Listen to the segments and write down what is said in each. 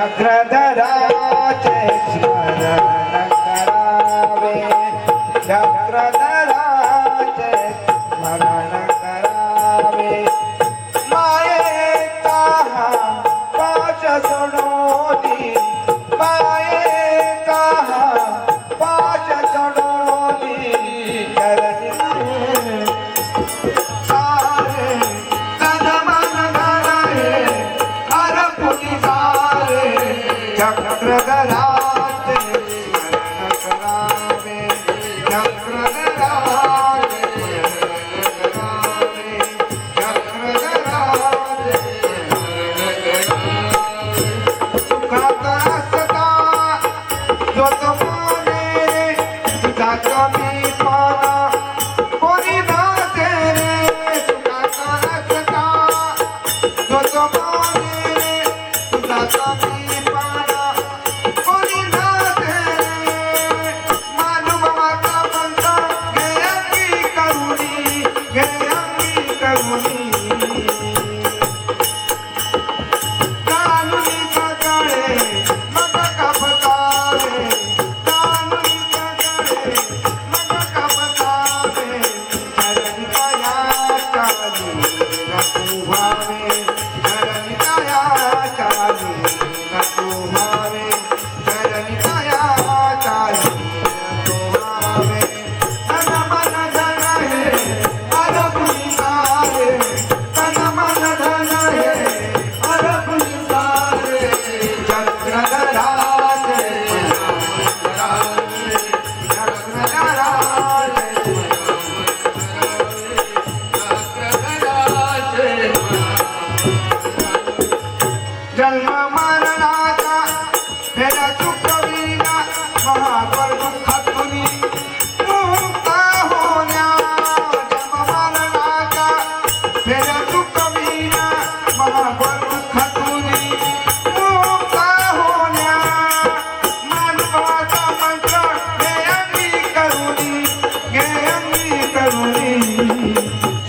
चक्रधराचे स्मरण करावे चक्रधराचे स्मरण करावे मायेचा हा पाश सोडोनी मायेचा हा पाश सोडोनी चरणी सारे कदमन गणाए हर पुनि सारे चक्रधराचे स्मरण करावे चक्रधराचे स्मरण करावे चक्रधराचे सुखात असता जो तुम्हाने तुझा कमीपणा कोणी नाते रे सुखात असता जो तुम्हाने तुझा कमीपणा कोणी नाते रे मानुभावाचा पंथ घे अंगी करुणी कानुनी सगळे मग कापतावे कानुनी सगळे मग कापतावे चरणी दया चाली नको भावे चरणी दया चाली नको भावे चरणी दया चाली नको भावे तन मन धन हे हर पुनि सारे तन मन धन हे हर पुनि सारे चक्रधराचे जन्म मरणाचा फेरा चुकविला महावर दुःखातून मुक्त होण्या जन्म मरणाचा फेरा चुकविला महावर दुःखातून मुक्त होण्या मानवाचा मंत्र घे अंगी करुणी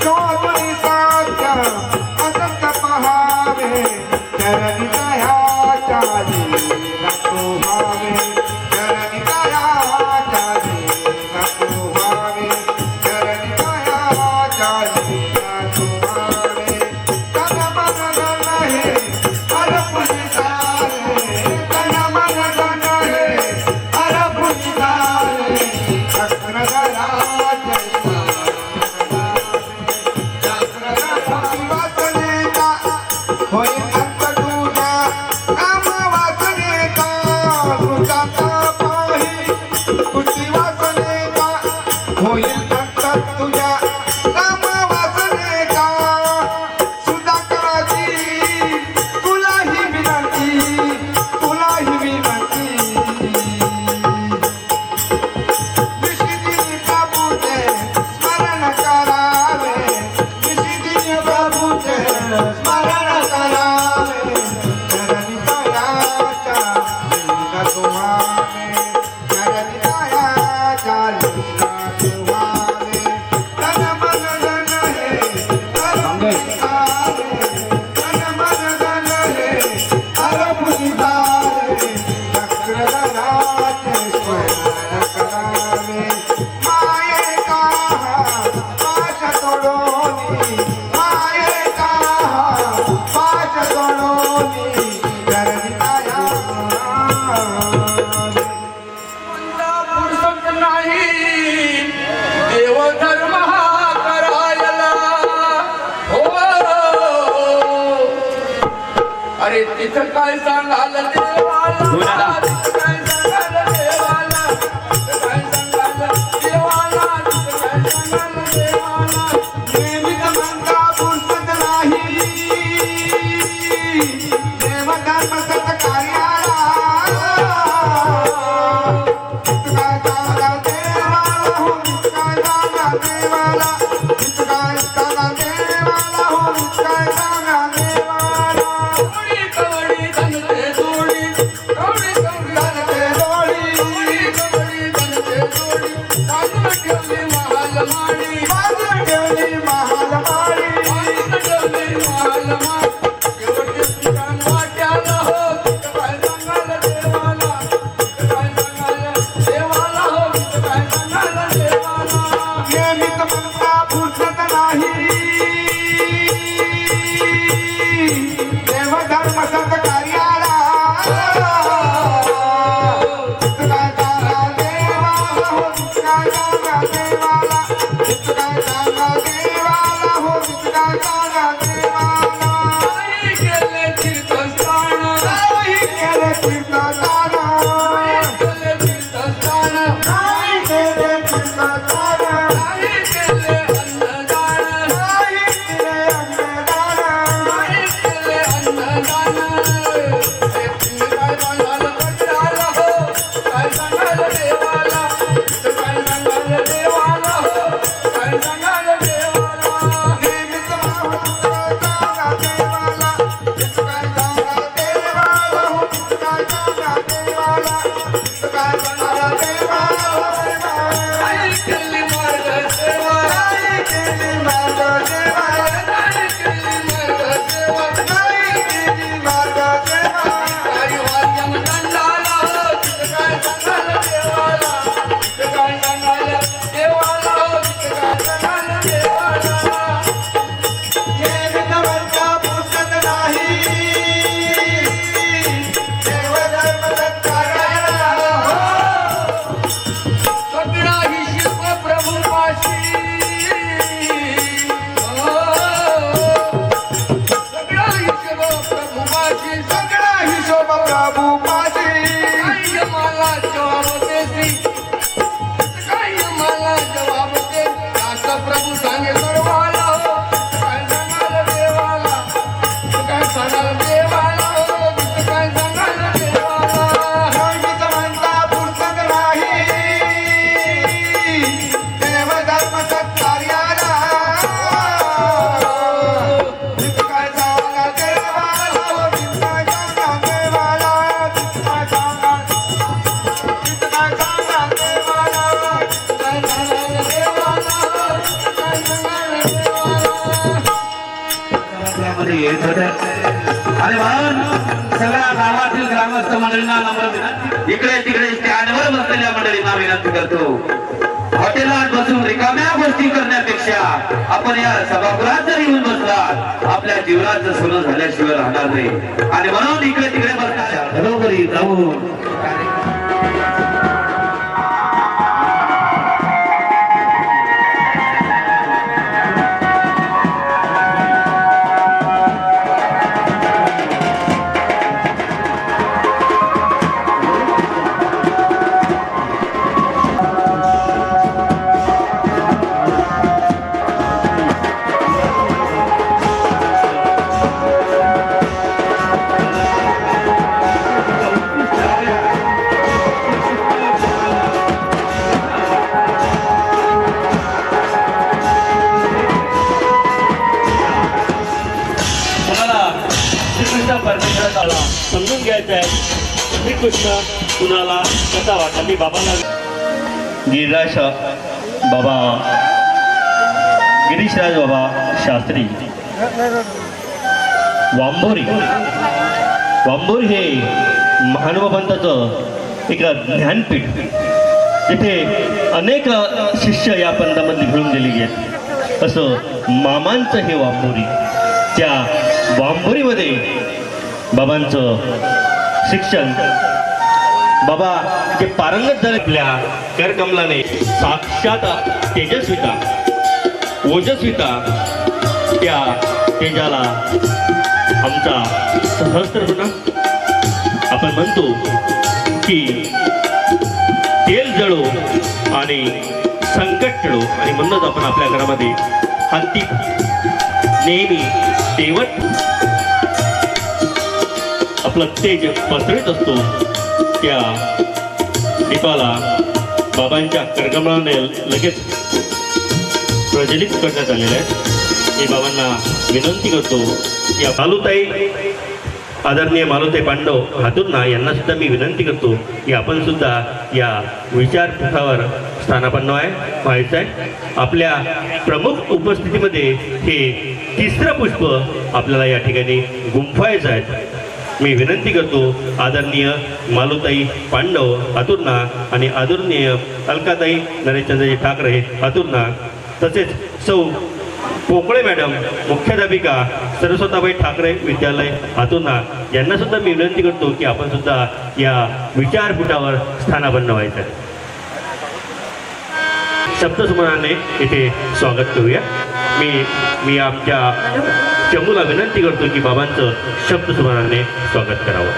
शोधुनी सत्य असत्य पहावे चरणी दया चाली नको भावे चरणी दया चाली नको भावे चरणी दया चाली नको भावे तन मन धन हे हर पुनि सारे तन मन धन हे हर पुनि सारे चक्रधराचे वासनेचा होय अंत तुझ्या काम वासनेचा तुझा पाही तुझी वासनेचा होय अंत तुझ्या काम वासनेचा सुधाकराची तुलाही विनंती निशिदिनी प्रभूचे स्मरण करावे निशिदिनी प्रभूचे स्मरण करावे चरणी दया चाली नको भावे चरणी दया चाली नको भावे तन मन धन हे हर पुनि सारे तन मन धन हे हर पुनि सारे चक्रधराचे स्मरण करावे मायेचा हा पाश सोडोनी मायेचा हा पाश सोडोनी चरणी दया पुरुषच नाही देव धर्म हा करायला हो अरे तिथं काय सांगाल देवाला तिथं काय सांगाल देवाला तिथं काय सांगाल देवाला तिथं काय सांगाल देवाला नेहमीच म्हणता पुरुषच नाही देव धर्म सत्कार्याला इतका जागा देवाला हो इतका जागा देवाला इतका जागा देवाला हो इतका जागा देवाला कवडी कवडी धनते जोडी कवडी तीर्थस्थान केले तीर्थस्थान नाही केले तीर्थस्थान नाही केले अन्नदान नाही केले अन्नदान नाही केले अन्नदान हे पुण्य काय सांगाल पटलाला हो काय सांगाल देवाला काय सांगाल देवाला हो काय सांगाल देवाला निमित्त सांगा देवाला काय सांगा देवाला हो काय सांगा देवाला काय सांगा देवाला आई केली मार्ग सेवा नाही केली मार्ग देवा आई केली मार्ग सेवा नाही केली मार्ग देवा आई वाद्यम दंडाला हो काय सांगाल देवाला काय सांगाल देवाला हो काय सांगाल देवाला हे विधवंता पुसत नाही देव धर्म सत्कारायला हो सगळा हिशोब प्रभू पाशी सगळा हिशोब प्रभू पाशी सगळा हिशोब प्रभू पाशी काही मला जवाब देसी काही मला जवाब दे असं प्रभू सांगे सर्वाला हो काय सांगाल देवाला काय सांगाल देवाला हो काय सांगाल देवाला विधवंता पुसत नाही देव धर्म सत्कार्याला काय सांगा देवाला काय सांगा देवाला काय सांगा देवाला काय सांगाल देवाला काय सांगाल देवाला त्यामध्ये येत होत्या आणि म्हणून सगळ्या गावातील ग्रामस्थ मंडळींना नम्र विनंती, इकडे तिकडे स्टँडवर बसलेल्या मंडळींना विनंती करतो, हॉटेलात बसून रिकाम्या गोष्टी करण्यापेक्षा आपण या सभागृहात जर येऊन बसलात आपल्या जीवनाचं सोनं झाल्याशिवाय राहणार नाही. आणि म्हणून इकडे तिकडे बसण्याच्या घरोघरी जाऊन श्रीकृष्ण परमेश्वराला समजून घ्यायचं आहे. श्रीकृष्ण कुणाला कसा वाटला. मी बाबाला गिरीराज बाबा गिरीशराज बाबा शास्त्री वांबोरी हे महानुभावांचं एक ज्ञानपीठ, तिथे अनेक शिष्य या पंथामध्ये मिळून गेलेली आहेत. असं मामांचं हे वांबोरी. त्या वांबोरीमध्ये बाबांचं शिक्षण, बाबा जे पारंगत झाले आपल्या करकमलाने साक्षात तेजस्विता ओजस्विता, त्या तेजाला आमचा सहस्त्र गुण. आपण म्हणतो की तेल जळो आणि संकट टळो, आणि म्हणूनच आपण आपल्या घरामध्ये हत्ती नेहमी तेवट आपलं तेज पसरत असतो. त्या दीपाला बाबांच्या करकमलाने लगेच प्रज्वलित करण्यात आलेलं आहे. मी बाबांना विनंती करतो की मालुताई, आदरणीय मालुताई पांडव हातुर्ना यांना सुद्धा मी विनंती करतो की आपण सुद्धा या विचारपीठावर स्थानापन्न व्हायचं आहे. आपल्या प्रमुख उपस्थितीमध्ये हे तिसरं पुष्प आपल्याला या ठिकाणी गुंफायचं आहे. मी विनंती करतो आदरणीय मालुताई पांडव हातुर्ना आणि आदरणीय अलकाताई नरेशचंद्रजी ठाकरे हातुर्ना, तसेच सौ पोकळे मॅडम मुख्याध्यापिका सरस्वताबाई ठाकरे विद्यालय हातुर्ना यांना सुद्धा मी विनंती करतो की आपण सुद्धा या विचारपीठावर स्थानापन्न व्हायचं आहे. शब्दसुमनाने इथे स्वागत करूया. मी आमच्या चमूला विनंती करतो की बाबांचं शब्दसुमनाने स्वागत करावं.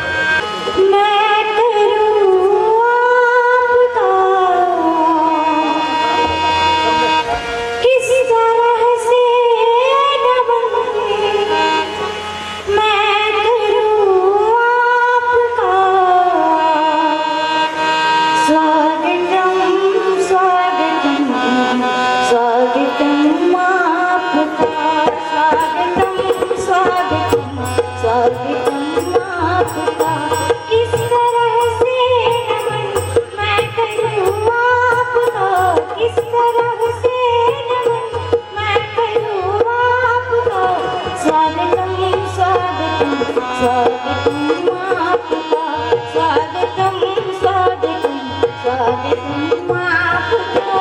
स्वागतम आपका।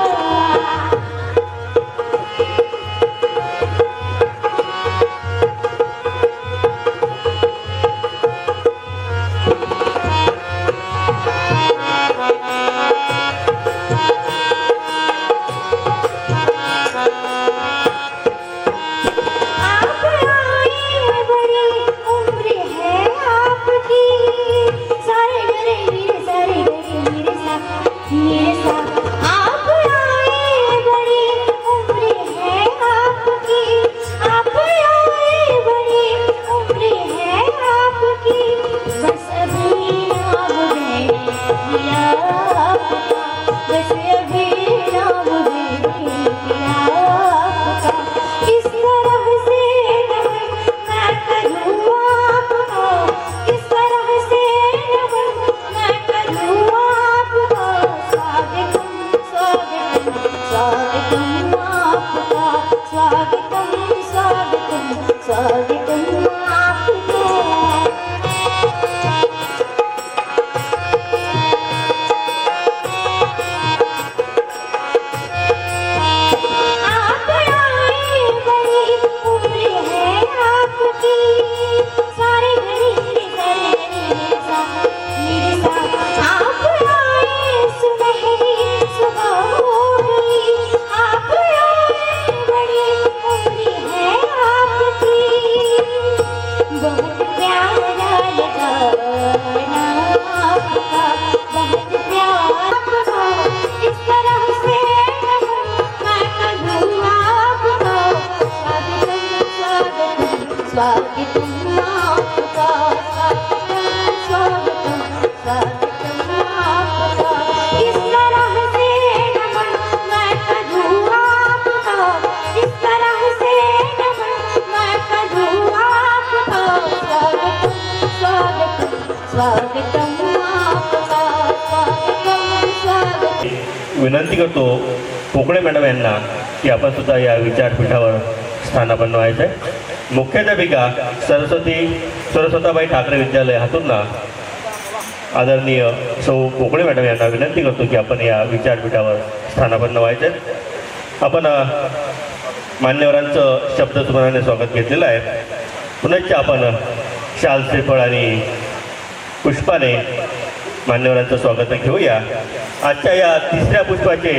आप आए बड़ी उम्र है आपकी, सारे गरे मेरे सारे गरे मेरे सा। आप आए बड़ी उम्र है आपकी, आप आए बड़ी उम्र है आपकी, बस अभी नाम है आपका, बस अभी नाम है आपका। किस तरह से मैं करूँ आपको, किस तरह से मैं करूँ आपको। स्वागतम स्वागतम स्वागतम आपका, स्वागतम स्वागतम स्वागतम आपका। आप आए बड़ी उम्र है आपकी, सारे घड़ी मेरे सारे घड़ी मेरे सा। आप आए सुनहरी सुबह हो गई, आप आए बड़ी उम्र है आपकी, बहुत प्यारा लगा आपका, बहुत प्यारा आपका। इस तरह से मैं करूँ आपको। स्वागतम स्वागतम आपका, स्वागतम स्वागतम आपका। इस तरह से मैं करूँ आपको, इस तरह से मैं करूँ आपको। स्वागतम स्वागतम आपका, स्वागतम स्वागतम। विनंती करतो पोकळे मॅडम यांना की आपण सुद्धा या विचारपीठावर स्थानापन्न व्हायचं आहे. मुख्याध्यापिका सरस्वताबाई ठाकरे विद्यालय हातुर्णा आदरणीय सौ पोकळे मॅडम यांना विनंती करतो की आपण या विचारपीठावर स्थानापन्न व्हायचं आहे. आपण मान्यवरांचं शब्दस्मरणाने स्वागत घेतलेलं आहे. पुनश्च आपण शाल श्रीफळ आणि पुष्पाने मान्यवरांचं स्वागत घेऊया. आजच्या या तिसऱ्या पुष्पाचे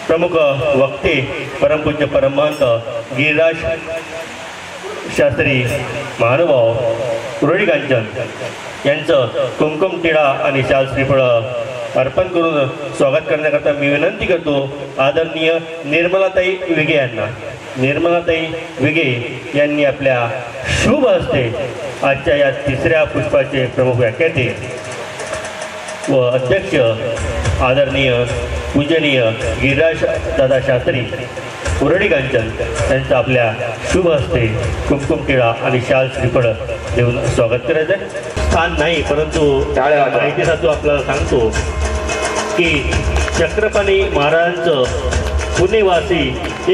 प्रमुख वक्ते परमपूज्य परमहंत गिरीराज शास्त्री महानुभाव उरळी कांचन यांचं कुमकुम टिळा आणि शाल श्रीफळ अर्पण करून स्वागत करण्याकरता मी विनंती करतो आदरणीय निर्मलाताई विगे यांना. निर्मलाताई विगे यांनी आपल्या शुभ हस्ते आजच्या या तिसऱ्या पुष्पाचे प्रमुख व्याख्याते व अध्यक्ष आदरणीय पूजनीय गिरीराज दादा शास्त्री उरळी कांचन यांचं आपल्या शुभ हस्ते कुमकुम टिळा आणि शाल श्रीफळ देऊन स्वागत करायचं आहे. स्थान नाही परंतु माहितीसाठी आपल्याला सांगतो की चक्रपाणी महाराजांचं पुणेवासी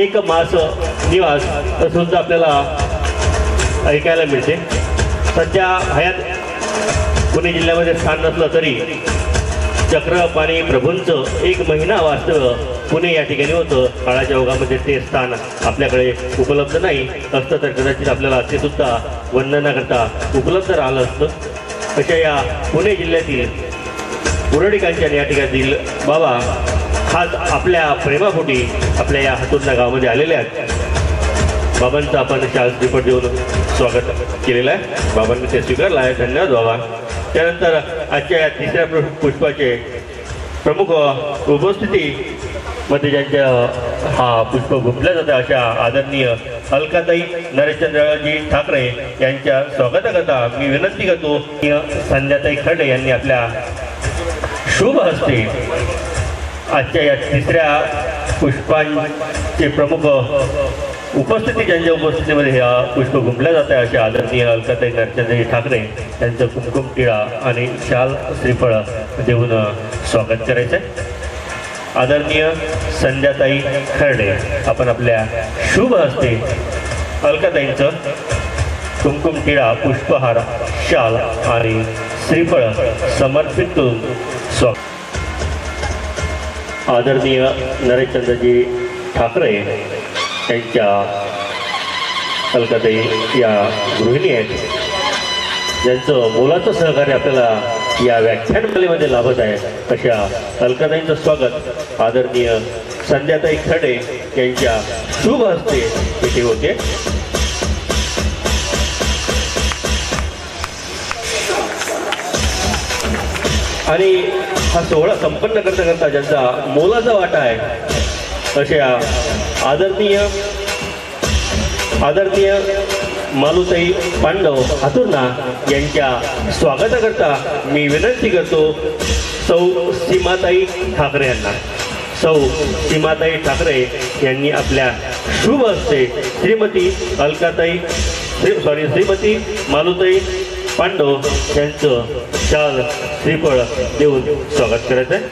एक मास निवास सुद्धा आपल्याला ऐकायला मिळते. सध्या हयात पुणे जिल्ह्यामध्ये स्थान नसलं तरी चक्रपाणी प्रभूंचं एक महिना वास्तव्य पुणे या ठिकाणी होतं. काळाच्या ओघामध्ये ते स्थान आपल्याकडे उपलब्ध नाही असतं तर कदाचित आपल्याला ते सुद्धा वंदनाकरता उपलब्ध राहिलं असतं. अशा या पुणे जिल्ह्यातील उरळी कांचन या ठिकाणील बाबा खास आपल्या प्रेमापोटी आपल्या या हातुर्णा गावामध्ये आलेले आहेत. बाबांचं आपण शाल श्रीफळ देऊन स्वागत केलेलं आहे. बाबांनी ते स्वीकारलं आहे. धन्यवाद बाबा. त्यानंतर आजच्या या तिसऱ्या पुष्पाचे प्रमुख उपस्थितीमध्ये ज्यांच्या हा पुष्प गुंफल्या जातं अशा आदरणीय अलकाताई नरेशचंद्रजी ठाकरे यांच्या स्वागताकरता मी विनंती करतो की संध्याताई खर्डे यांनी आपल्या शुभ हस्ते आजच्या या तिसऱ्या पुष्पांचे प्रमुख उपस्थिती ज्यांच्या उपस्थितीमध्ये ह्या पुष्प गुंफल्या जात आहे अशा आदरणीय अलकाताई नरेशचंद्रजी ठाकरे यांचं कुमकुम टिळा आणि शाल श्रीफळ देऊन स्वागत करायचं आहे. आदरणीय संध्याताई खर्डे आपण आपल्या शुभ हस्ते अलकाताईंचं कुमकुम टिळा पुष्पहार शाल आणि श्रीफळ समर्पित करून स्वागत. आदरणीय नरेशचंद्रजी ठाकरे यांच्या अलकाताई या गृहिणी आहेत, ज्यांचं मोलाचं सहकार्य आपल्याला या व्याख्यानमालेमध्ये लाभत आहे. अशा अलकाताईंचं स्वागत आदरणीय संध्याताई खडे यांच्या शुभ हस्ते येथे होते. आणि हा सोहळा संपन्न करता करता ज्यांचा मोलाचा वाटा आहे अशा आदरणीय मालुताई पांडव हातुर्ना यांच्या स्वागताकरता मी विनंती करतो सौ सीमाताई ठाकरे यांना. सौ सीमाताई ठाकरे यांनी आपल्या शुभ हस्ते श्रीमती मालुताई पांडव यांचं शाल श्रीफळ देऊन स्वागत करायचं आहे.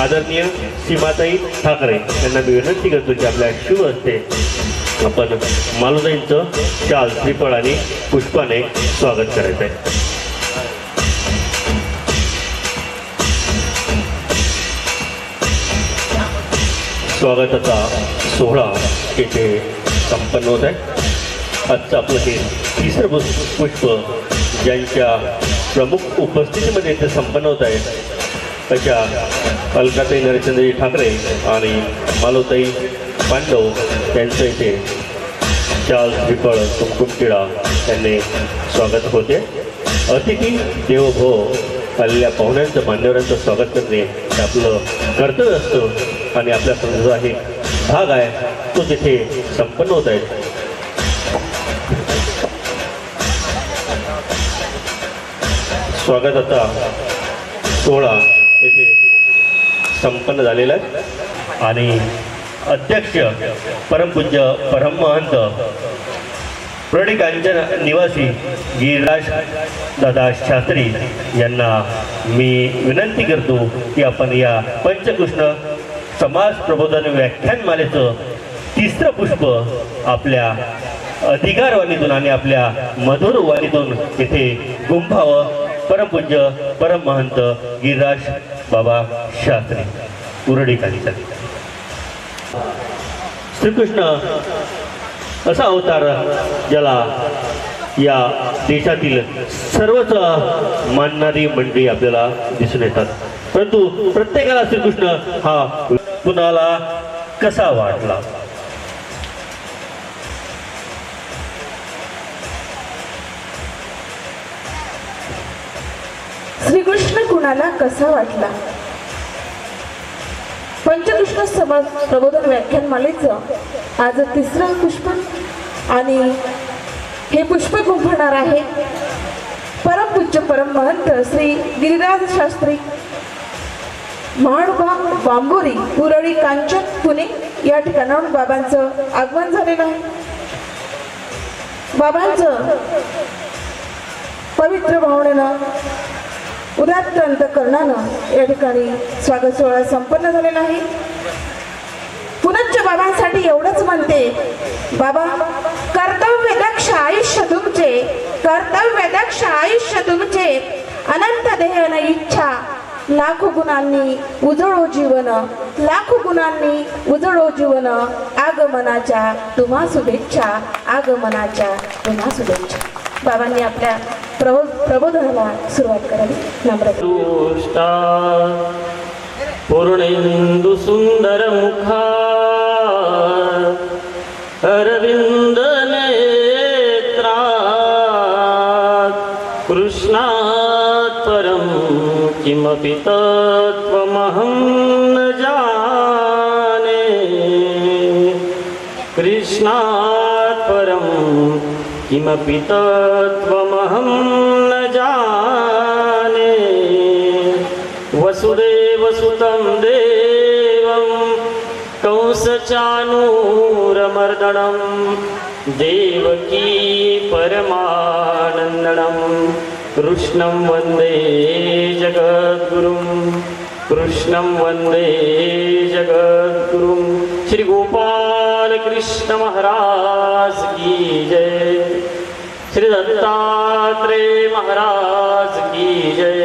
आदरणीय सीमाताई ठाकरे यांना मी विनंती करतो की आपल्या शुभ हस्ते आपण मालुताईंचं शाल श्रीफळ आणि पुष्पाने स्वागत करायचं आहे. स्वागताचा सोहळा येथे संपन्न होत आहे. आजचं आपलं हे तिसरं पुष्प ज्यांच्या प्रमुख उपस्थितीमध्ये इथे संपन्न होत आहे अशा अलकाताई नरेशचंद्रजी ठाकरे आणि मालुताई पांडव यांचं इथे शाल श्रीफळ कुमकुम टिळा यांनी स्वागत होते. अतिथी देवोभव आलेल्या पाहुण्यांचं मान्यवरांचं स्वागत करणे हे आपलं कर्तव्य असतं आणि आपल्या समाजाचा हे भाग आहे तो तिथे संपन्न होत आहे. स्वागताचा सोहळा येथे संपन्न झालेला आहे आणि अध्यक्ष परमपूज्य परमहंत प्रणी कांचन निवासी गिरीराज दादा शास्त्री यांना मी विनंती करतो की आपण या पंचकृष्ण समाज प्रबोधन व्याख्यानमालेचं तिसरं पुष्प आपल्या अधिकारवाणीतून आणि आपल्या मधुर वाणीतून इथे गुंफावं. परमपूज्य परमहंत गिरीराज बाबा शास्त्री उरडी कांचन. श्रीकृष्ण असा अवतार ज्याला या देशातील सर्वच मानणारी मंडळी आपल्याला दिसून येतात, परंतु प्रत्येकाला श्रीकृष्ण हा कुणाला कसा वाटला. श्रीकृष्ण कुणाला कसा वाटला. पंचकृष्ण समाज प्रबोधन व्याख्यानमालेचं आज तिसरं पुष्प आणि हे पुष्प गुंफणार आहे परमपूज्य परमहंत श्री गिरीराज शास्त्री महानुभाव बांबोरी उरळी कांचन पुणे या ठिकाणाहून बाबांचं आगमन झालेलं आहे. बाबांचं पवित्र भावनेनं उदात्त अंतकरणानं या ठिकाणी स्वागत सोहळा संपन्न झालेला आहे. पुनश्च बाबांसाठी एवढंच म्हणते, बाबा कर्तव्यदक्ष आयुष्य तुमचे, कर्तव्यदक्ष आयुष्य तुमचे, अनंत देहन इच्छा, लाखो गुणांनी उजळो जीवन, लाखो गुणांनी उजळो जीवन, आगमनाच्या तुम्हा शुभेच्छा, आगमनाच्या तुम्हा शुभेच्छा. बाबांनी आपल्या प्रबोधनाला सुरुवात करावी. तुष्टा पूर्णेन्दु सुंदर मुखा अरविंद नेत्रा कृष्णात् परं किमपि तत्त्वमहं न जाने, कृष्णात् परं किमपि तत्त्वमहं न जाने. वसुदेवसुतं देवं कंसचाणूरमर्दनं देवकी परमानन्दनं कृष्णं वन्दे जगद्गुरुं, कृष्णं वन्दे जगद्गुरुं. श्री गोपाल कृष्ण महाराज की जय, श्री दत्तात्रेय महाराज की जय,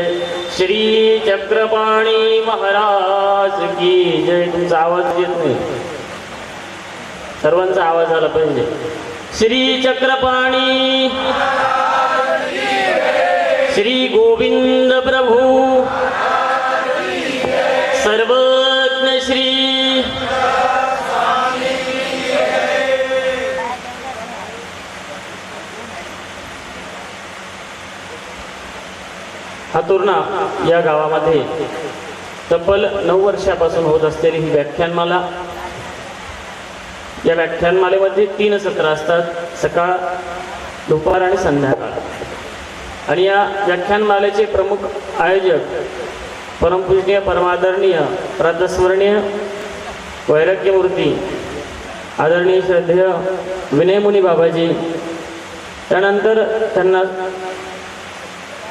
श्री चक्रपाणी महाराज की जय. तुमचा आवाज येत नाही, सर्वांचा आवाज आला पाहिजे. श्री चक्रपाणी, श्री गोविंद प्रभू सर्वज्ञ श्री हातुर्णा या गावामध्ये तब्बल 9 वर्षापासून होत असलेली ही व्याख्यानमाला. या व्याख्यानमालेमध्ये 3 सत्र असतात, सकाळ, दुपार आणि संध्याकाळ. आणि या व्याख्यानमालेचे प्रमुख आयोजक परमपूजनीय परमादरणीय प्रातस्मरणीय वैराग्यमूर्ती आदरणीय श्रद्धेय विनयमुनी बाबाजी. त्यानंतर त्यांना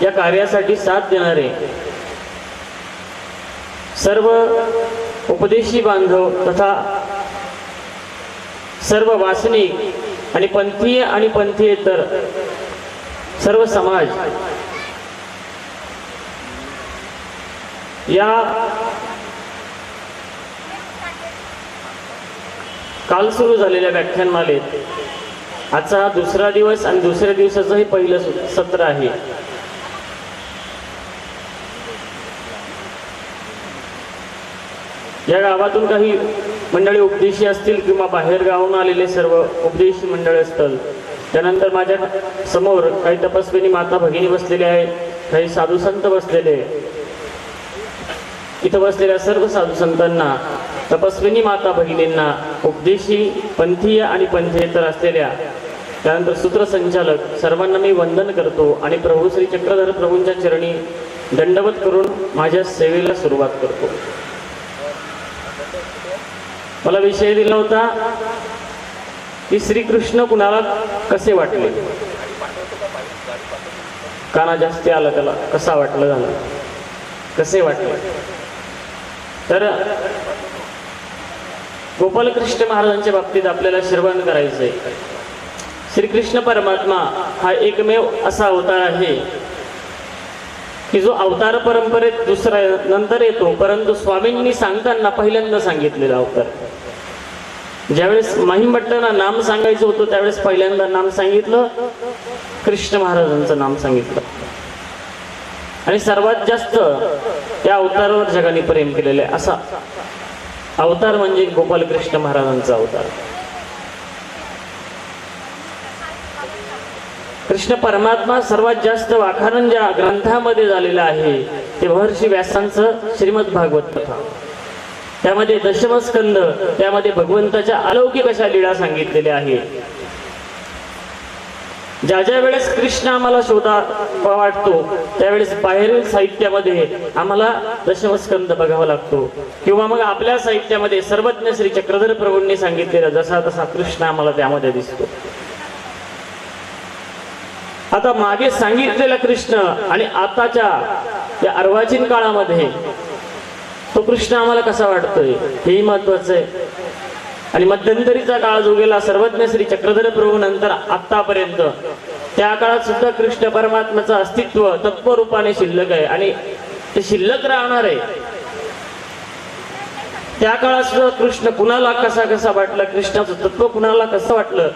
या कार्यासाठी साथ देणारे सर्व उपदेशी बांधव तथा सर्व वासनिक आणि पंथीय आणि पंथीयेतर सर्व समाज. या काल सुरू झालेल्या व्याख्यानमालेत आजचा हा दुसरा दिवस आणि दुसऱ्या दिवसाचं हे पहिलं सत्र आहे. या गावातून काही मंडळी उपदेशी असतील किंवा बाहेर गावून आलेले सर्व उपदेशी मंडळी असतील. त्यानंतर माझ्या समोर काही तपस्विनी माता भगिनी बसलेले आहेत, काही साधू संत बसलेले. इथं बसलेल्या सर्व साधू संतांना, तपस्विनी माता भगिनींना, उपदेशी पंथीय आणि पंथेतर असलेल्या, त्यानंतर सूत्रसंचालक सर्वांना मी वंदन करतो आणि प्रभू श्री चक्रधर प्रभूंच्या चरणी दंडवत करून माझ्या सेवेला सुरुवात करतो. मला विषय दिला होता की श्रीकृष्ण कुणाला कसे वाटले. काना जास्ती आला त्याला, कसा वाटलं झालं, कसे वाटले. तर गोपालकृष्ण महाराजांच्या बाबतीत आपल्याला श्रवण करायचंय. श्रीकृष्ण परमात्मा हा एकमेव असा अवतार आहे की जो अवतार परंपरेत दुसरा नंतर येतो, परंतु स्वामींनी सांगताना पहिल्यांदा सांगितलेला अवतार. ज्यावेळेस महिमभट्टांना नाम सांगायचं होतं त्यावेळेस पहिल्यांदा नाम सांगितलं, कृष्ण महाराजांचं नाम सांगितलं. आणि सर्वात जास्त त्या अवतारावर जगाने प्रेम केलेलं आहे असा अवतार म्हणजे गोपालकृष्ण महाराजांचा अवतार. कृष्ण परमात्मा सर्वात जास्त वाखाणन ज्या ग्रंथामध्ये झालेलं आहे ते महर्षी व्यासांचं श्रीमद भागवत कथा. त्यामध्ये दशमस्कंद, त्यामध्ये भगवंताच्या अलौकिक अशा लीळा सांगितलेल्या आहेत. ज्या ज्या वेळेस कृष्ण आम्हाला शोधा वाटतो त्यावेळेस बाहेरील साहित्यामध्ये आम्हाला दशमस्कंद बघावा लागतो, किंवा मग आपल्या साहित्यामध्ये सर्वज्ञ श्री चक्रधर प्रभूंनी सांगितलेला जसा तसा कृष्ण आम्हाला त्यामध्ये दिसतो. आता मागे सांगितलेला कृष्ण आणि आताच्या या अर्वाचीन काळामध्ये तो कृष्ण आम्हाला कसा वाटतोय हेही महत्वाचं आहे. आणि मध्यंतरीचा काळ जो गेला सर्वज्ञ श्री चक्रधर प्रभू नंतर आतापर्यंत, त्या काळात सुद्धा कृष्ण परमात्म्याचं अस्तित्व तत्वरूपाने शिल्लक आहे आणि ते शिल्लक राहणार आहे. त्या काळात सुद्धा कृष्ण कुणाला कसा कसा वाटला, कृष्णाचं तत्व कुणाला कसं वाटलं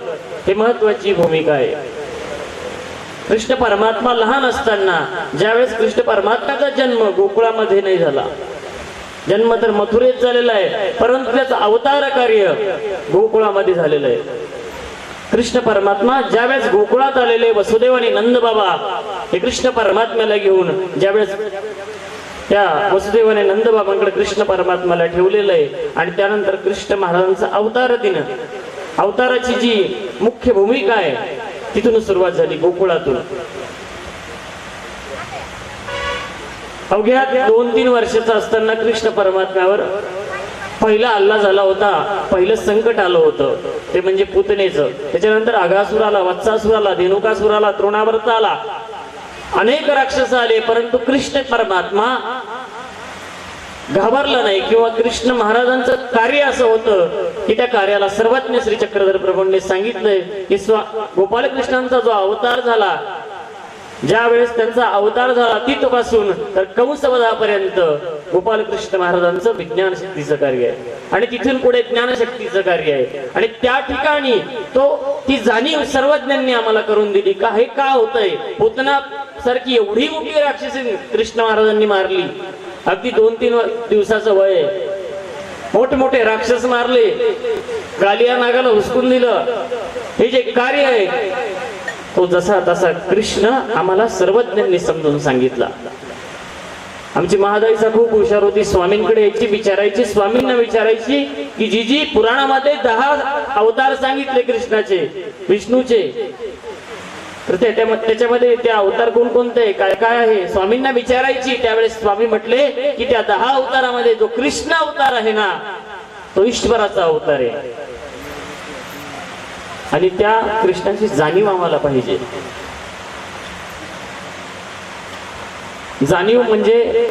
हे महत्वाची भूमिका आहे. कृष्ण परमात्मा लहान असताना ज्यावेळेस कृष्ण परमात्म्याचा जन्म गोकुळामध्ये नाही झाला, जन्म तर मथुरेत झालेला आहे, परंतु त्याचं अवतार कार्य गोकुळामध्ये झालेलं आहे. कृष्ण परमात्मा ज्यावेळेस गोकुळात आलेले वसुदेव आणि नंद बाबा हे कृष्ण परमात्म्याला घेऊन ज्यावेळेस त्या वसुदेव आणि नंद बाबांकडे कृष्ण परमात्म्याला ठेवलेलं आहे आणि त्यानंतर कृष्ण महाराजांचा अवतार दिन, अवताराची जी मुख्य भूमिका आहे तिथून सुरुवात झाली गोकुळातून. अवघ्या 2-3 वर्षाचा असताना कृष्ण परमात्म्यावर पहिला हल्ला झाला होता, पहिलं संकट आलं होतं ते म्हणजे पुतनेचं. त्याच्यानंतर अघासुर आला, वत्सासुर आला, धेनुकासुर आला, तृणावर्त आला, अनेक राक्षस आले, परंतु कृष्ण परमात्मा घाबरला नाही. किंवा कृष्ण महाराजांचं कार्य असं होतं की त्या कार्याला सर्वज्ञ श्री चक्रधर प्रभूंनी सांगितलंय की गोपालकृष्णांचा जो अवतार झाला ज्या वेळेस त्यांचा अवतार झाला तिथपासून तर कंसवधापर्यंत गोपालकृष्ण महाराजांचं विज्ञान शक्तीचं कार्य आहे आणि तिथून पुढे ज्ञानशक्तीचं कार्य आहे. आणि त्या ठिकाणी ती जाणीव सर्वज्ञांनी आम्हाला करून दिली का हे का होतंय. पूतना सारखी एवढी मोठी राक्षसी कृष्ण महाराजांनी मारली. अगदी 2-3 दिवसाचं वय आहे. मोठमोठे राक्षस मारले, कालिया नागाला हुसकून दिलं. हे जे कार्य आहे तो जसा तसा कृष्ण आम्हाला सर्वज्ञांनी समजून सांगितला. आमची महादाईचा खूप हुशार होती. स्वामींकडे यायची, विचारायची, स्वामींना विचारायची की जी पुराणामध्ये 10 अवतार सांगितले कृष्णाचे, विष्णूचे, तर त्याच्यामध्ये ते अवतार कोणकोणते, काय काय आहे, स्वामींना विचारायची. त्यावेळेस स्वामी म्हटले की त्या 10 अवतारामध्ये जो कृष्ण अवतार आहे ना तो ईश्वराचा अवतार आहे. आणि त्या कृष्णाची जाणीव आम्हाला पाहिजे. जाणीव म्हणजे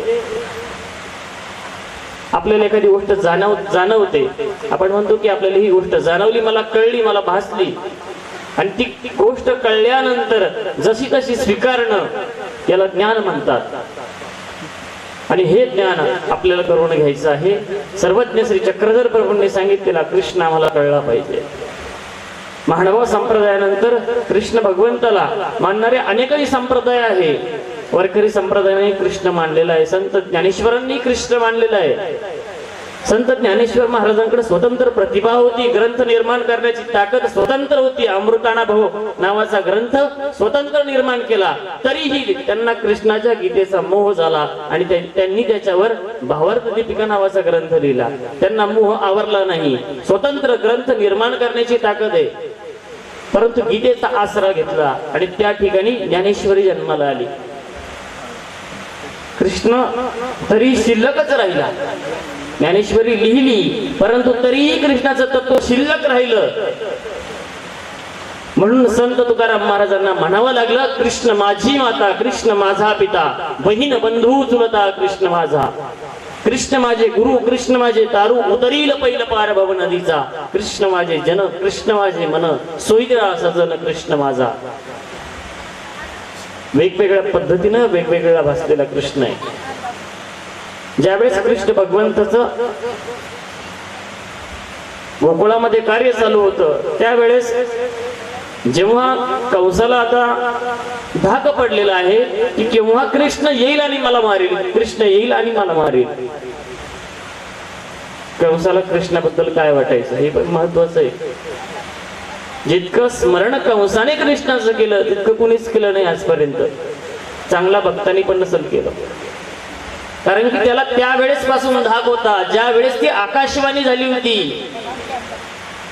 आपल्याला एखादी गोष्ट जाणवते. आपण म्हणतो की आपल्याला ही गोष्ट जाणवली, मला कळली, मला भासली. आणि ती गोष्ट कळल्यानंतर जशी तशी स्वीकारणं याला ज्ञान म्हणतात. आणि हे ज्ञान आपल्याला करून घ्यायचं आहे. सर्वज्ञ श्री चक्रधर प्रभूंनी सांगितलेला कृष्ण आम्हाला कळला पाहिजे. महानुभाव संप्रदायानंतर कृष्ण भगवंताला मानणारे अनेकही संप्रदाय आहे. वारकरी संप्रदायाने कृष्ण मानलेला आहे, संत ज्ञानेश्वरांनी कृष्ण मानलेला आहे. संत ज्ञानेश्वर महाराजांकडे स्वतंत्र प्रतिभा होती, ग्रंथ निर्माण करण्याची ताकद स्वतंत्र होती. अमृतानुभव नावाचा ग्रंथ स्वतंत्र निर्माण केला, तरीही त्यांना कृष्णाच्या गीतेचा मोह झाला आणि त्यांनी त्याच्यावर भावार्थ दीपिका नावाचा ग्रंथ लिहिला. त्यांना मोह आवरला नाही. स्वतंत्र ग्रंथ निर्माण करण्याची ताकद आहे, परंतु गीतेचा आसरा घेतला आणि त्या ठिकाणी ज्ञानेश्वरी जन्माला आली. कृष्ण तरी शिल्लकच राहिला. ज्ञानेश्वरी लिहिली परंतु तरीही कृष्णाचं तत्व शिल्लक राहिलं. म्हणून संत तुकाराम महाराजांना म्हणावं लागलं, कृष्ण माझी माता, कृष्ण माझा पिता, बहीण बंधू चुलता कृष्ण माझा. कृष्ण माझे गुरु, कृष्ण माझे तारू, उतरील पहिलं पार भव नदीचा. कृष्ण माझे जन, कृष्ण माझे मन, सोयीरा सजन कृष्ण माझा. वेगवेगळ्या पद्धतीनं वेगवेगळा भासलेला कृष्ण आहे. ज्यावेळेस कृष्ण भगवंताचं गोकुळामध्ये कार्य चालू होतं त्यावेळेस जेव्हा कंसाला आता धाक पडलेला आहे की केव्हा कृष्ण येईल आणि मला मारेल, कृष्ण येईल आणि मला मारेल. कंसाला कृष्णाबद्दल काय वाटायचं हे पण महत्वाचं आहे. जितकं स्मरण कंसाने कृष्णाचं केलं तितकं कुणीच केलं नाही आजपर्यंत. चांगला भक्तांनी पण नसेल केलं, कारण की त्याला त्यावेळेस पासून धाक होता ज्या वेळेस ती आकाशवाणी झाली होती.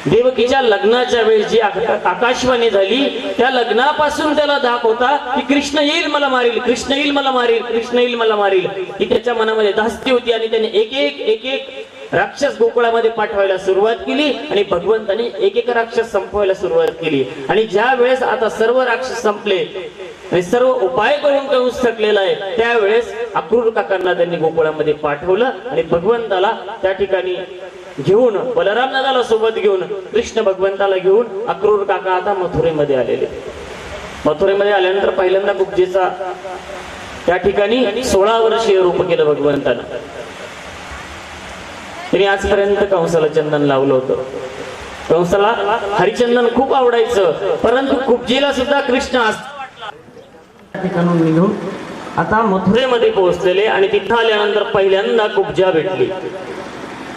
देवकीच्या लग्नाच्या वेळेस जी आकाशवाणी झाली त्या लग्नापासून त्याला धाक होता की कृष्ण येईल मला मारील, कृष्ण येईल मला मारील, कृष्ण येईल मला मारील. ही त्याच्या मनामध्ये धास्ती होती आणि त्याने एक एक राक्षस गोकुळामध्ये पाठवायला सुरुवात केली आणि भगवंताने एक राक्षस संपवायला सुरुवात केली. आणि ज्या वेळेस आता सर्व राक्षस संपले आणि सर्व उपाय करून कंस थकलेला आहे त्यावेळेस अक्रूर काकांना त्यांनी गोकुळामध्ये पाठवलं आणि भगवंताला त्या ठिकाणी घेऊन, बलराम दादाला सोबत घेऊन, कृष्ण भगवंताला घेऊन अक्रूर काका आता मथुरेमध्ये आलेले. मथुरेमध्ये आल्यानंतर पहिल्यांदा कुब्जेचा त्या ठिकाणी 16 वर्षीय रूप केलं भगवंतानं. त्यांनी आजपर्यंत कंसाला चंदन लावलं होतं. कंसाला हरिचंदन खूप आवडायचं, परंतु कुब्जीला सुद्धा कृष्ण ठिकाणून निघून आता मथुरेमध्ये पोहोचलेले आणि तिथं आल्यानंतर पहिल्यांदा कुब्जा भेटली.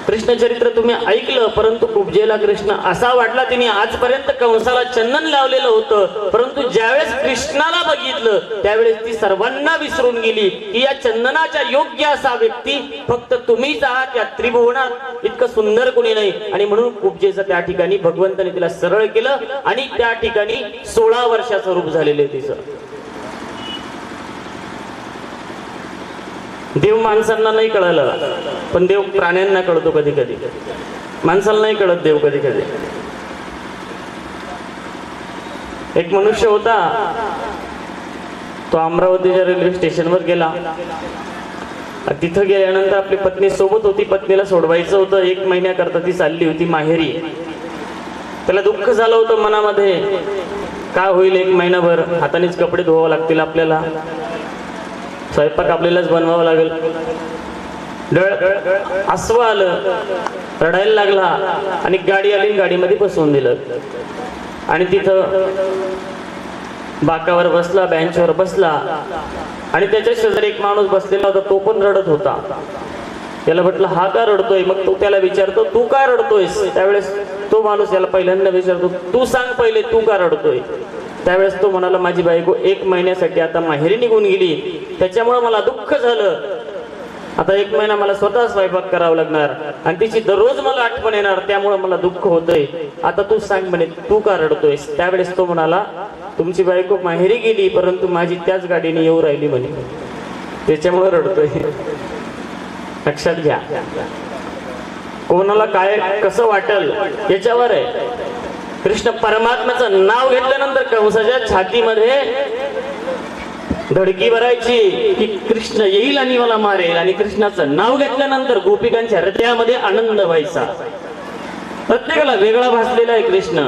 कृष्ण चरित्र तुम्ही ऐकलं, परंतु कुब्जेला कृष्ण असा वाटला तिने आजपर्यंत कंसाला चंदन लावलेलं होतं, परंतु ज्यावेळेस कृष्णाला बघितलं त्यावेळेस ती सर्वांना विसरून गेली की या चंदनाच्या योग्य असा व्यक्ती फक्त तुम्हीच आहात. या त्रिभुवनात इतकं सुंदर कोणी नाही. आणि म्हणून कुब्जेचं त्या ठिकाणी भगवंताने तिला सरळ केलं आणि त्या ठिकाणी 16 वर्षाचं रूप झालेलं आहे तिचं. देव माणसांना नाही कळलं, पण देव प्राण्यांना कळतो कधी कधी. माणसाला नाही कळत देव कधी कधी. एक मनुष्य होता, तो अमरावतीच्या रेल्वे स्टेशनवर गेला. तिथं गेल्यानंतर आपली पत्नी सोबत होती, पत्नीला सोडवायचं होतं. 1 महिन्याकरता ती चालली होती माहेरी. त्याला दुःख झालं होतं मनामध्ये काय होईल, 1 महिनाभर हातानेच कपडे धुवावं लागतील आपल्याला, स्वयंपाक आपल्यालाच बनवावं लागेल. अस्व आलं, रडायला लागला आणि गाडी आली, गाडीमध्ये बसवून दिलं आणि तिथं बाकावर बसला, बेंचवर बसला आणि त्याच्या शेजारी एक माणूस बसलेला होता, तो पण रडत होता. त्याला म्हटलं हा का रडतोय? मग तो त्याला विचारतो तू का रडतोयस? त्यावेळेस तो माणूस याला पहिल्यांदा विचारतो तू सांग पहिले तू का रडतोय? त्यावेळेस तो म्हणाला माझी बायको 1 महिन्यासाठी आता माहेरी निघून गेली, त्याच्यामुळे मला दुःख झालं. आता 1 महिना मला स्वतः स्वयंपाक करावा लागणार आणि तिची दररोज मला आठवण येणार, त्यामुळे मला दुःख होतंय. आता तू सांग म्हणे तू का रडतोयस? त्यावेळेस तो म्हणाला तुमची बायको माहेरी गेली परंतु माझी त्याच गाडीने येऊ राहिली म्हणे, त्याच्यामुळे रडतोय. लक्षात घ्या, कोणाला काय कसं वाटल याच्यावर आहे. कृष्ण परमात्म्याचं नाव घेतल्यानंतर कंसाच्या छातीमध्ये धडकी भरायची की कृष्ण येईल आणि मला मारेल, आणि कृष्णाचं नाव घेतल्यानंतर गोपिकांच्या हृदयामध्ये आनंद व्हायचा. प्रत्येकाला वेगळा भासलेला आहे कृष्ण.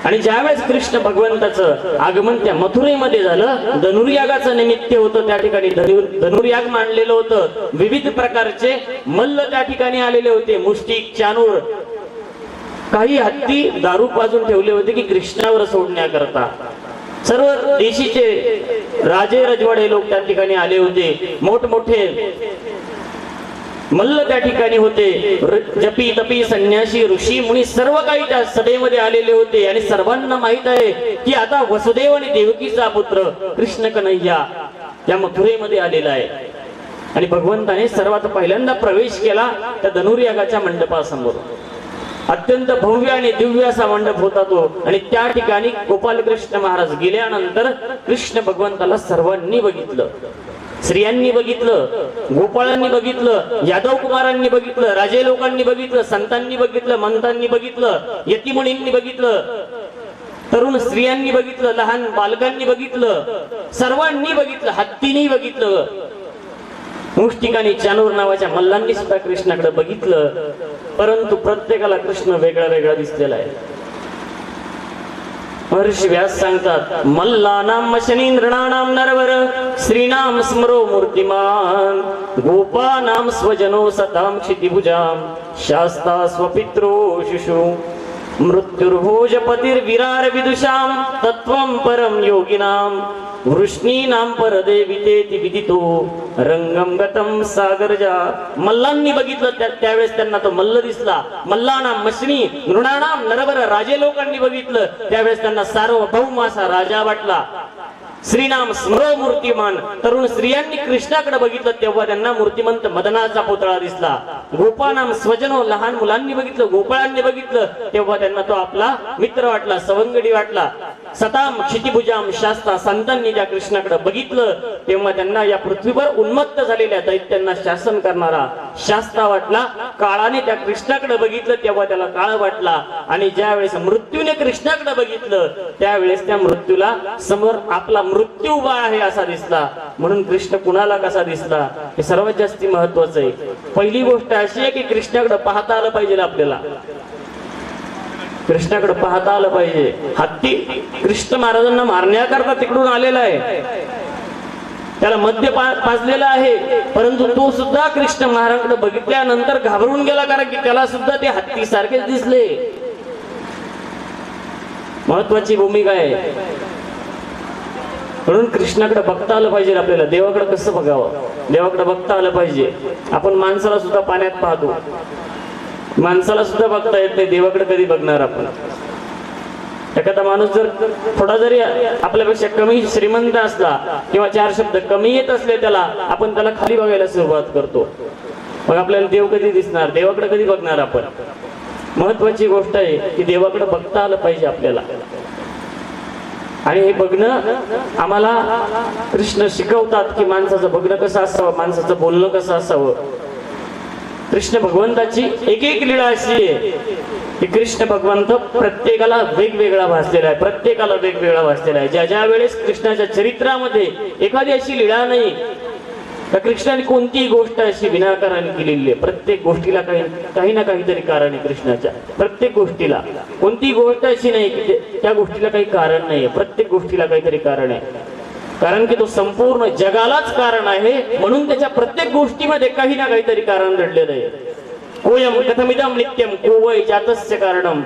आणि ज्यावेळेस कृष्ण भगवंताचं आगमन त्या मथुरेमध्ये झालं, धनुर्यागाचं निमित्त होतं, त्या ठिकाणी धनुर्याग मांडलेलं होतं. विविध प्रकारचे मल्ल त्या ठिकाणी आलेले होते, मुष्टिक, चानूर, काही हत्ती दारू पाजून ठेवले होते की कृष्णावर सोडण्याकरता. सर्व देशीचे राजे रजवाडे लोक त्या ठिकाणी आले होते, मोठमोठे मल्ल त्या ठिकाणी होते, जपी तपी संन्यासी ऋषी मुनी सर्व काही त्या सभेमध्ये आलेले होते. आणि सर्वांना माहित आहे की आता वसुदेव आणि देवकीचा पुत्र कृष्ण कन्हैया या मथुरेमध्ये आलेला आहे. आणि भगवंताने सर्वात पहिल्यांदा प्रवेश केला त्या धनुर्यागाच्या मंडपासमोर. अत्यंत भव्य आणि दिव्य असा मंडप होता तो. आणि त्या ठिकाणी गोपाल कृष्ण महाराज गेल्यानंतर कृष्ण भगवंताला सर्वांनी बघितलं. स्त्रियांनी बघितलं, गोपाळांनी बघितलं, यादव कुमारांनी बघितलं, राजे लोकांनी बघितलं, संतांनी बघितलं, मंतांनी बघितलं, यतिमुनींनी बघितलं, तरुण स्त्रियांनी बघितलं, लहान बालकांनी बघितलं, सर्वांनी बघितलं, हत्तींनी बघितलं, मुष्टिकांनी, चानूर नावाच्या मल्लांनी सुद्धा कृष्णाकडे बघितलं. परंतु प्रत्येकाला कृष्ण वेगळा वेगळा दिसलेला आहे. महर्षी व्यास सांगतात मल्लानाम मशनी नृणानाम नरवर श्रीनाम स्मरो मूर्तिमान गोपानाम स्वजनो सताम क्षितिभुजाम शास्ता स्वपित्रो शिशु मृत्युर्भोजपतिर्विरार विदुषाम तत्वं परम योगिनाम वृष्णीनाम परदेवितेति विदितो रंगम गतम सागरजा. मल्लांनी बघितलं, त्यावेळेस त्यांना तो मल्ल दिसला. मल्लानाम मशनी नृणानाम नरवर राजे लोकांनी बघितलं, त्यावेळेस त्यांना सार्वभौम असा राजा वाटला. श्रीनाम स्मरो मूर्तिमान, तरुण स्त्रियांनी कृष्णाकडे बघितलं तेव्हा त्यांना मूर्तिमंत मदनाचा पुतळा दिसला. गोपानाम स्वजनो, लहान मुलांनी बघितलं, गोपाळांनी बघितलं तेव्हा त्यांना तो आपला मित्र वाटला, सवंगडी वाटला. सताम क्षितिभुजाम शास्ता, संतांनी ज्या कृष्णाकडे बघितलं तेव्हा त्यांना या पृथ्वीवर उन्मत्त झालेल्या दैत्यांना शासन करणारा शास्ता वाटला. काळाने त्या कृष्णाकडे बघितलं तेव्हा त्याला काळ वाटला. आणि ज्यावेळेस मृत्यूने कृष्णाकडे बघितलं त्यावेळेस त्या मृत्यूला समोर आपला मृत्यू उभा आहे असा दिसला. म्हणून कृष्ण कुणाला कसा दिसला हे सर्वात जास्ती महत्वाचं आहे. पहिली गोष्ट अशी आहे की कृष्णाकडे पाहता आलं पाहिजे. आपल्याला कृष्णाकडे पाहता आलं पाहिजे. हत्ती कृष्ण महाराजांना मारण्याकरता तिकडून आलेला आहे, त्याला मद्य पाजलेला आहे, परंतु तो सुद्धा कृष्ण महाराजांकडे बघितल्यानंतर घाबरून गेला, कारण की त्याला सुद्धा ते हत्ती सारखेच दिसले. महत्वाची भूमिका आहे. म्हणून कृष्णाकडे बघता आलं पाहिजे. आपल्याला देवाकडे कसं बघावं, देवाकडे बघता आलं पाहिजे. आपण माणसाला सुद्धा पाण्यात पाहतो, माणसाला सुद्धा बघता येत नाही, देवाकडे कधी बघणार आपण. एखादा माणूस जर थोडा जरी आपल्यापेक्षा कमी श्रीमंत असला किंवा 4 शब्द कमी येत असले त्याला, आपण त्याला खाली बघायला सुरुवात करतो. मग आपल्याला देव कधी दिसणार, देवाकडे कधी बघणार आपण. महत्वाची गोष्ट आहे की देवाकडे बघता आलं पाहिजे आपल्याला. आणि हे बघणं आम्हाला कृष्ण शिकवतात की माणसाचं बघणं कसं असावं, माणसाचं बोलणं कसं असावं. कृष्ण भगवंताची एक एक लीळा अशी आहे की कृष्ण भगवंत प्रत्येकाला वेगवेगळा भासलेला आहे, प्रत्येकाला वेगवेगळा भासलेला आहे. ज्या ज्या वेळेस कृष्णाच्या चरित्रामध्ये एखादी अशी लीळा नाही तर कृष्णाने कोणतीही गोष्ट अशी विनाकाराने केलेली आहे. प्रत्येक गोष्टीला काही ना काहीतरी कारण आहे कृष्णाच्या. प्रत्येक गोष्टीला कोणतीही गोष्ट अशी नाही की त्या गोष्टीला काही कारण नाही आहे. प्रत्येक गोष्टीला काहीतरी कारण आहे. कारण की तो संपूर्ण जगालाच कारण आहे, म्हणून त्याच्या प्रत्येक गोष्टीमध्ये काही ना काहीतरी कारण दडलेलं आहे. कोयम कथमिदम नित्यम को वै जातस्य कारणम.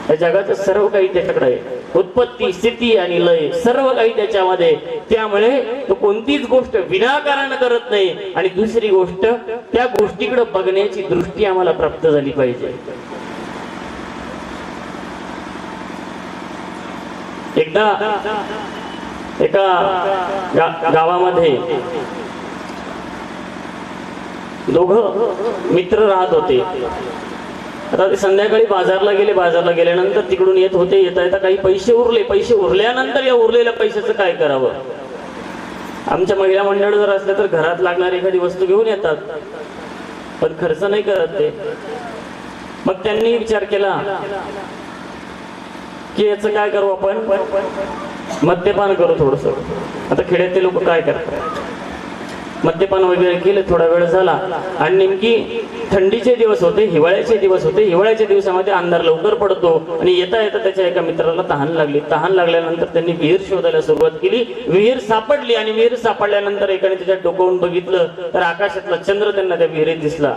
या जगाचं सर्व काही त्याच्याकडे आहे. उत्पत्ती, स्थिती आणि लय सर्व काही त्याच्यामध्ये. त्यामुळे तो कोणतीच गोष्ट विनाकारण करत नाही. आणि दुसरी गोष्ट, त्या गोष्टीकडे बघण्याची दृष्टी आम्हाला प्राप्त झाली पाहिजे. एकदा एका गावामध्ये दोघं मित्र राहत होते. आता ते संध्याकाळी बाजारला गेल्यानंतर तिकडून येत होते. येता काही पैसे उरल्यानंतर या उरलेल्या पैशाचं काय करावं. आमच्या महिला मंडळ जर असल्या तर घरात लागणारी एखादी वस्तू घेऊन येतात, पण खर्च नाही करत ते. मग त्यांनी विचार केला की याचं काय करू आपण, मद्यपान करू थोडस. आता खेड्यातले लोक काय करतात, मद्यपान वगैरे केले. थोडा वेळ झाला आणि नेमकी थंडीचे दिवस होते, हिवाळ्याचे दिवस होते. हिवाळ्याच्या दिवसामध्ये अंधार लवकर पडतो आणि येता येता त्याच्या एका मित्राला तहान लागली. तहान लागल्यानंतर त्यांनी विहीर शोधायला सुरुवात केली. विहीर सापडली आणि विहीर सापडल्यानंतर एकाने त्याच्यात डोकावून बघितलं तर आकाशातला चंद्र त्यांना त्या विहिरीत दिसला.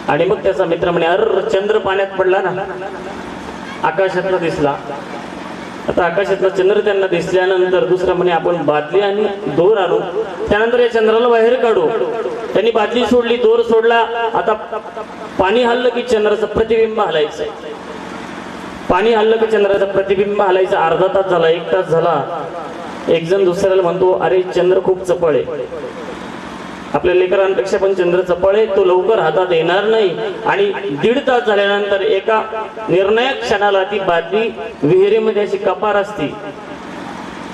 आणि मग त्याचा मित्र म्हणे, अरे चंद्र पाण्यात पडला ना, आकाशातला दिसला. आता आकाशातला चंद्र त्यांना दिसल्यानंतर दुसरा म्हणे, आपण बादली आणि दोर आणू, त्यानंतर या चंद्राला बाहेर काढू. त्यांनी बादली सोडली, दोर सोडला. आता पाणी हल्लं की चंद्राचं प्रतिबिंब हलायचं. पाणी हल्लं की चंद्राचं प्रतिबिंब हलायचं. अर्धा तास झाला, 1 तास झाला. एक जण दुसऱ्याला म्हणतो, अरे चंद्र खूप चपळ आहे, आपल्या लेकरांपेक्षा पण चंद्र चपळ आहे, तो लवकर हातात येणार नाही. आणि 1.5 तास झाल्यानंतर एका निर्णायक क्षणाला ती बादली विहिरीमध्ये अशी कपार असते.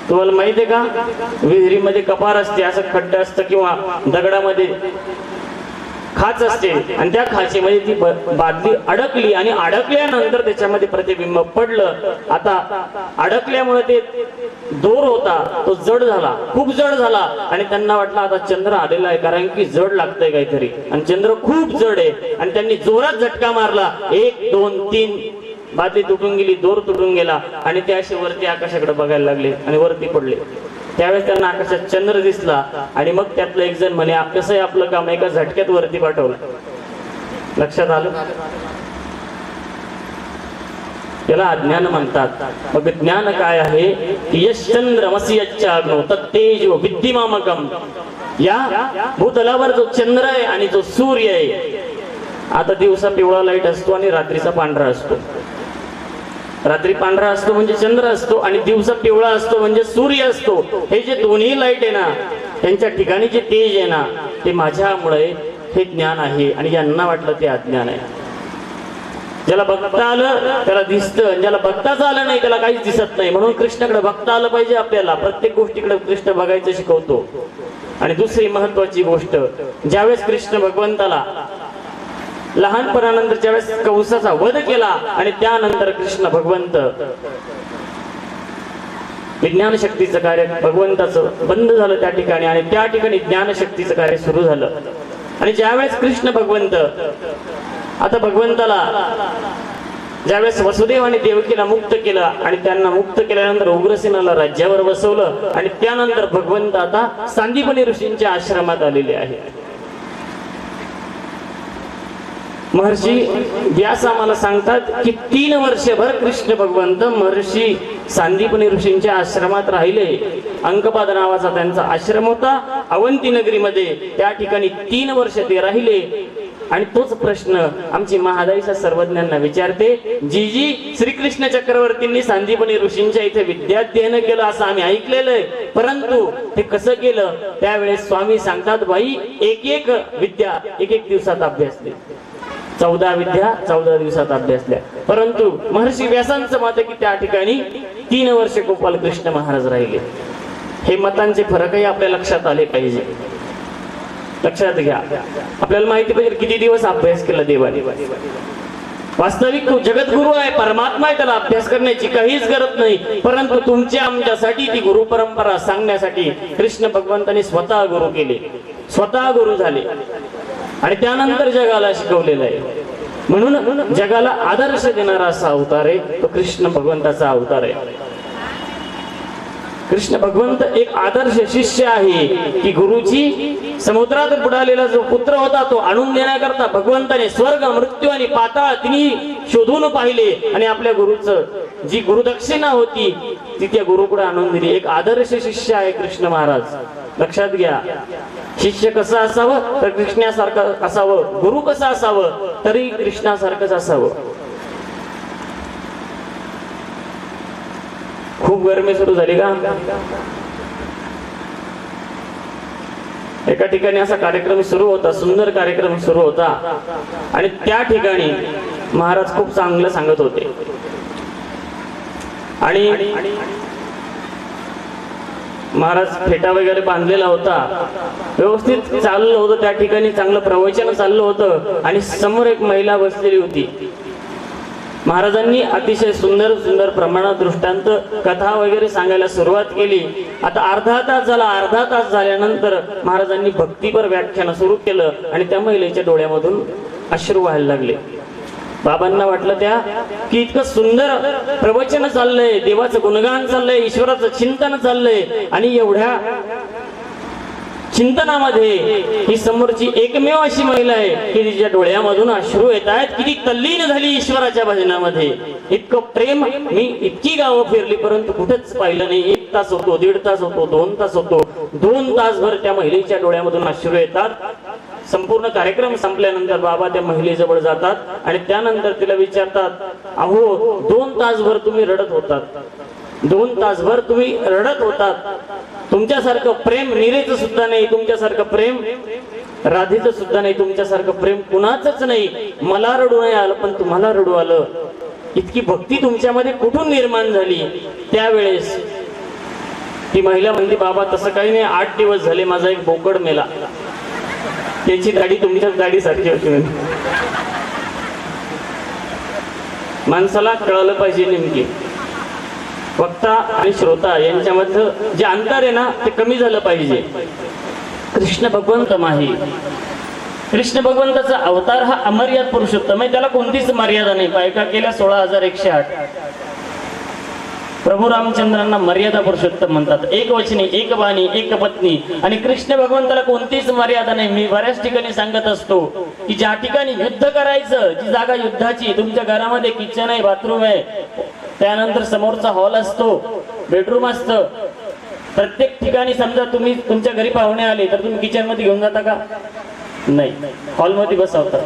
तुम्हाला माहिती आहे का, विहिरीमध्ये कपार असते, असं खड्डा असतं किंवा दगडामध्ये खाच असते. आणि त्या खाचेमध्ये ती बादली अडकली आणि अडकल्यानंतर त्याच्यामध्ये प्रतिबिंब पडलं. आता अडकल्यामुळे ते दोर होता तो जड झाला, खूप जड झाला. आणि त्यांना वाटलं आता चंद्र आलेला आहे, कारण की जड लागतंय काहीतरी, आणि चंद्र खूप जड आहे. आणि त्यांनी जोरात झटका मारला. 1 2 3 बादली तुटून गेली, दोर तुटून गेला. आणि ते असे वरती आकाशाकडे बघायला लागले आणि वरती पडले. त्यावेळेस त्यांना आकाशात चंद्र दिसला. आणि मग त्यातलं एक जण म्हणे, कसं आहे आपलं काम, एका झटक्यात वरती पाठवलं. लक्षात आलं, याला अज्ञान म्हणतात. मग ज्ञान काय आहे, यश्चंद्रमसि यच्चाग्नो तत्तेजो विद्धिमामकम. या भूतलावर जो चंद्र आहे आणि जो सूर्य आहे, आता दिवसा पिवळा लाईट असतो आणि रात्रीचा पांढरा असतो. रात्री पांढरा असतो म्हणजे चंद्र असतो, आणि दिवसा पिवळा असतो म्हणजे सूर्य असतो. हे जे दोन्ही लाईट आहे ना, त्यांच्या ठिकाणी जे तेज आहे ना, ते माझ्यामुळे हे ज्ञान आहे. आणि ज्यांना वाटलं ते अज्ञान आहे. ज्याला बघता आलं त्याला दिसतं, ज्याला बघताच आलं नाही त्याला काहीच दिसत नाही. म्हणून कृष्णाकडे बघता आलं पाहिजे आपल्याला. प्रत्येक गोष्टीकडे कृष्ण बघायचं शिकवतो. आणि दुसरी महत्वाची गोष्ट, ज्यावेळेस कृष्ण भगवंताला लहानपणानंतर ज्यावेळेस कंसाचा वध केला आणि त्यानंतर कृष्ण भगवंत विज्ञान शक्तीचं कार्य भगवंताचं बंद झालं त्या ठिकाणी, आणि त्या ठिकाणी ज्ञानशक्तीचं कार्य सुरू झालं. आणि ज्यावेळेस कृष्ण भगवंत आता भगवंताला ज्यावेळेस वसुदेव आणि देवकीला मुक्त केलं आणि त्यांना मुक्त केल्यानंतर उग्रसेनाला राज्यावर बसवलं. आणि त्यानंतर भगवंत आता सांदीपनी ऋषींच्या आश्रमात आलेले आहेत. महर्षी व्यास आम्हाला सांगतात की 3 वर्षभर कृष्ण भगवंत महर्षी सांदीपनी ऋषींच्या आश्रमात राहिले. अंकपाद नावाचा त्यांचा आश्रम होता अवंती नगरीमध्ये. त्या ठिकाणी 3 वर्ष ते राहिले. आणि तोच प्रश्न आमची महादाईचा सर्वज्ञांना विचारते, जी श्रीकृष्ण चक्रवर्तींनी सांदीपनी ऋषींच्या इथे विद्याध्ययन केलं असं आम्ही ऐकलेलं आहे, परंतु ते कसं केलं. त्यावेळेस स्वामी सांगतात, बाई एक विद्या 1 दिवसात अभ्यासली. 14 विद्या 14 दिवसात अभ्यासल्या. परंतु महर्षी व्यासांचं मत आहे की त्या ठिकाणी 3 वर्ष गोपाल कृष्ण महाराज राहिले. हे मतांचे फरकही आपल्या लक्षात आले पाहिजे. लक्षात घ्या, आपल्याला माहिती पाहिजे किती दिवस अभ्यास केला देवाने. वास्तविक तो जगद्गुरु आहे, परमात्मा आहे, त्याला अभ्यास करण्याची काहीच गरज नाही. परंतु तुमच्या आमच्यासाठी ती गुरु परंपरा सांगण्यासाठी कृष्ण भगवंतांनी स्वतः गुरु केले, स्वतः गुरु झाले आणि त्यानंतर जगाला शिकवलेलं आहे. म्हणून जगाला आदर्श देणारा असा अवतार आहे तो कृष्ण भगवंताचा अवतार आहे. कृष्ण भगवंत एक आदर्श शिष्य आहे की गुरुची समुद्रात बुडालेला जो पुत्र होता तो आणून देण्याकरता भगवंताने स्वर्ग, मृत्यू आणि पाताळ तिन्ही शोधून पाहिले आणि आपल्या गुरुचं जी गुरुदक्षिणा होती ती त्या गुरुकडे आणून दिली. एक आदर्श शिष्य आहे कृष्ण महाराज. लक्षात घ्या, शिष्य कसं असावं तर कृष्णासारखं असावं, गुरु कसं असावं तरी कृष्णासारखंच असावं. खूप गरमी सुरू झाली का? एका ठिकाणी असा कार्यक्रम सुरू होता, सुंदर कार्यक्रम सुरू होता आणि त्या ठिकाणी महाराज खूप चांगलं सांगत होते आणि महाराज फेटा वगैरे बांधलेला होता, व्यवस्थित चाललं होतं, त्या ठिकाणी चांगलं प्रवचन चाललं होतं आणि समोर एक महिला बसलेली होती. महाराजांनी अतिशय सुंदर सुंदर प्रमाणात दृष्टांत कथा वगैरे सांगायला सुरुवात केली. आता अर्धा तास झाला, अर्धा तास झाल्यानंतर महाराजांनी भक्तीपर व्याख्यान सुरू केलं आणि त्या महिलेच्या डोळ्यामधून अश्रू व्हायला लागले. बाबांना वाटलं त्या की इतकं सुंदर प्रवचन चाललंय, देवाचं गुणगान चाललंय, ईश्वराचं चिंतन चाललंय आणि एवढ्या चिंतनामध्ये ही समोरची एकमेव अशी महिला आहे की तिच्या डोळ्यामधून अश्रू येत आहेत. किती तल्लीन झाली ईश्वराच्या भजनामध्ये, इतकं प्रेम. मी इतकी गावं फिरली परंतु कुठेच पाहिलं नाही. 1 तास होतो, 1.5 तास होतो, 2 तास होतो, 2 तासभर त्या महिलेच्या डोळ्यामधून अश्रू येतात. संपूर्ण कार्यक्रम संपल्यानंतर बाबा त्या महिलेजवळ जातात आणि त्यानंतर तिला विचारतात, अहो 2 तासभर तुम्ही रडत होतात, 2 तासभर तुम्ही रडत होतात, तुमच्यासारखं प्रेम नीरेचं सुद्धा नाही, तुमच्यासारखं प्रेम राधेचं सुद्धा नाही, तुमच्यासारखं प्रेम कुणाचंच नाही. मला रडू नाही आलं पण तुम्हाला रडू आलं. इतकी भक्ती तुमच्यामध्ये कुठून निर्माण झाली? त्यावेळेस ती महिला म्हणते, बाबा तसं काही नाही, 8 दिवस झाले माझा एक बोकड मेला, त्याची दाढी तुमच्या दाढीसारखी होती. माणसाला कळलं पाहिजे नेमकी वक्ता आणि श्रोता यांच्यामधलं जे अंतर आहे ना ते कमी झालं पाहिजे. कृष्ण भगवंत आहे, कृष्ण भगवंताचा अवतार हा अमर्याद पुरुषोत्तम आहे, त्याला कोणतीच मर्यादा नाही. बायका केल्या 16,108. प्रभू रामचंद्रांना मर्यादा पुरुषोत्तम म्हणतात. एक वचनी, एक वाणी, एक पत्नी. आणि कृष्ण भगवंताला कोणतीच मर्यादा नाही. मी बऱ्याच ठिकाणी सांगत असतो की ज्या ठिकाणी युद्ध करायचं, जी जागा युद्धाची, तुमच्या घरामध्ये किचन आहे, बाथरूम आहे, त्यानंतर समोरचा हॉल असतो, बेडरूम असतं, प्रत्येक ठिकाणी समजा तुम्ही तुमच्या घरी पाहुणे आले तर तुम्ही किचन मध्ये घेऊन जाता का? नाही, हॉलमध्ये बसवता.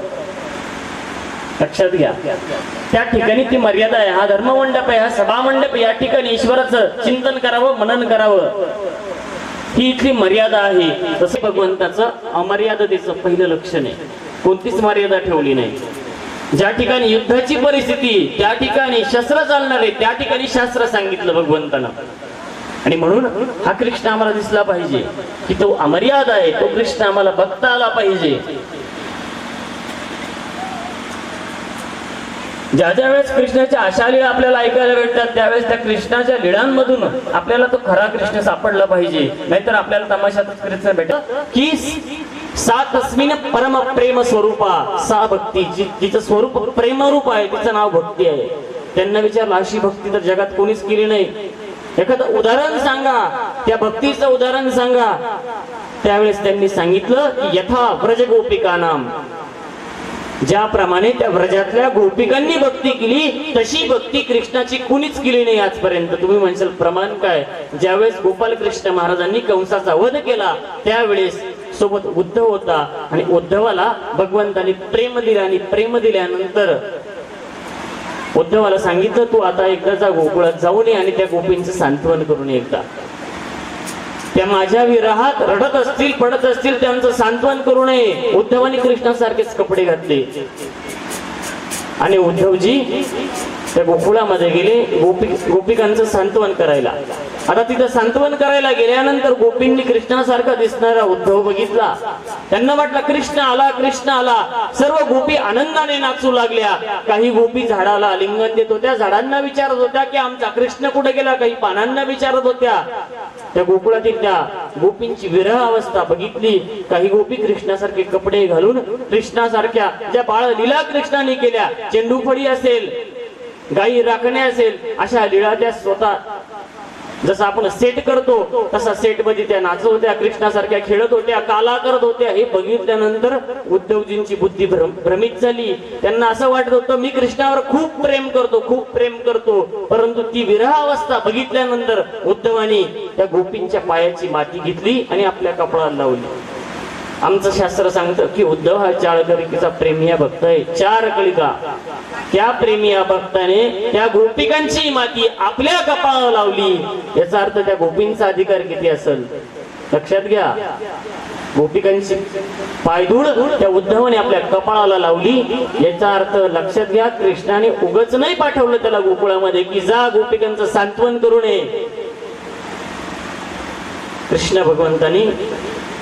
लक्षात घ्या, त्या ठिकाणी ती मर्यादा आहे. हा धर्ममंडप आहे, हा सभामंडप, या ठिकाणी ईश्वराचं चिंतन करावं, मनन करावं, ही इथली मर्यादा आहे. तसं भगवंताचं अमर्यादतेचं पहिलं लक्षण आहे. कोणतीच मर्यादा ठेवली नाही. ज्या ठिकाणी युद्धाची परिस्थिती त्या ठिकाणी शस्त्र चालणार आहे, त्या ठिकाणी शास्त्र सांगितलं भगवंतानं. आणि म्हणून हा कृष्ण आम्हाला दिसला पाहिजे की तो अमर्याद आहे, तो कृष्ण आम्हाला बघता आला पाहिजे. ज्या ज्या वेळेस कृष्णाच्या अशा लीळा आपल्याला ऐकायला भेटतात त्यावेळेस त्या कृष्णाच्या लीळांमधून आपल्याला तो खरा कृष्ण सापडला पाहिजे. नाहीतर आपल्याला तमाशातच कृष्ण भेटत की सा तस्मिन परम प्रेम स्वरूपा सा भक्ती, जिचं स्वरूप प्रेमरूप आहे तिचं नाव भक्ती आहे. त्यांना विचारलं अशी भक्ती तर जगात कोणीच केली नाही, एखादं उदाहरण सांगा, त्या भक्तीचं उदाहरण सांगा. त्यावेळेस त्यांनी सांगितलं की यथा व्रज गोपिका नाम, ज्याप्रमाणे त्या व्रजातल्या गोपिकांनी भक्ती केली तशी भक्ती कृष्णाची कुणीच केली नाही आजपर्यंत. तुम्ही म्हणशाल प्रमाण काय? ज्यावेळेस गोपाल कृष्ण महाराजांनी कंसाचा वध केला त्यावेळेस सोबत उद्धव होता आणि उद्धवाला भगवंतांनी प्रेम दिलं आणि प्रेम दिल्यानंतर उद्धवाला सांगितलं तू आता एकदा जा गोकुळात जाऊन ये आणि त्या गोपींचं सांत्वन करून एकदा, त्या माझ्या विरहात रडत असतील, पडत असतील, त्यांचं सांत्वन करू नये. उद्धवाने कृष्णासारखेच कपडे घातले आणि उद्धवजी त्या गोकुळामध्ये गेले गोपिकांचं सांत्वन करायला. आता तिथं सांत्वन करायला गेल्यानंतर गोपींनी कृष्णासारखा दिसणारा उद्धव बघितला. त्यांना वाटलं कृष्ण आला, कृष्ण आला. सर्व गोपी आनंदाने नाचू लागल्या. काही गोपी झाडाला आलिंगन देत होत्या, झाडांना विचारत होत्या की आमचा कृष्ण कुठे गेला. काही पानांना विचारत होत्या. त्या गोकुळातील त्या गोपींची विरह अवस्था बघितली. काही गोपी कृष्णासारखे कपडे घालून कृष्णासारख्या ज्या बाळ लीला कृष्णाने केल्या, चेंडू फळी असेल, गाई राखणे असेल, अशा लीळा त्या स्वतः जसं आपण सेट करतो तसा सेट मध्ये त्या नाचत होत्या, कृष्णासारख्या खेळत होत्या, काला करत होत्या. हे बघितल्यानंतर उद्धवजींची बुद्धी भ्रमित झाली. त्यांना असं वाटत होतं मी कृष्णावर खूप प्रेम करतो, खूप प्रेम करतो. परंतु ती विरह अवस्था बघितल्यानंतर उद्धवानी त्या गोपींच्या पायाची माती घेतली आणि आपल्या कपाळाला लावली. आमचं शास्त्र सांगतं की उद्धव हा चाळकलिकेचा प्रेमिया भक्त आहे. चार कलिका त्या प्रेमिया भक्ताने त्या गोपिकांची माती आपल्या कपाळाला लावली. याचा अर्थ त्या गोपींचा अधिकार किती असेल लक्षात घ्या. गोपिकांची पायधूळ त्या उद्धवाने आपल्या कपाळाला लावली. याचा अर्थ लक्षात घ्या, कृष्णाने उगच नाही पाठवलं त्याला गोकुळामध्ये की जा गोपिकांचं सांत्वन करू नये. कृष्ण भगवंतानी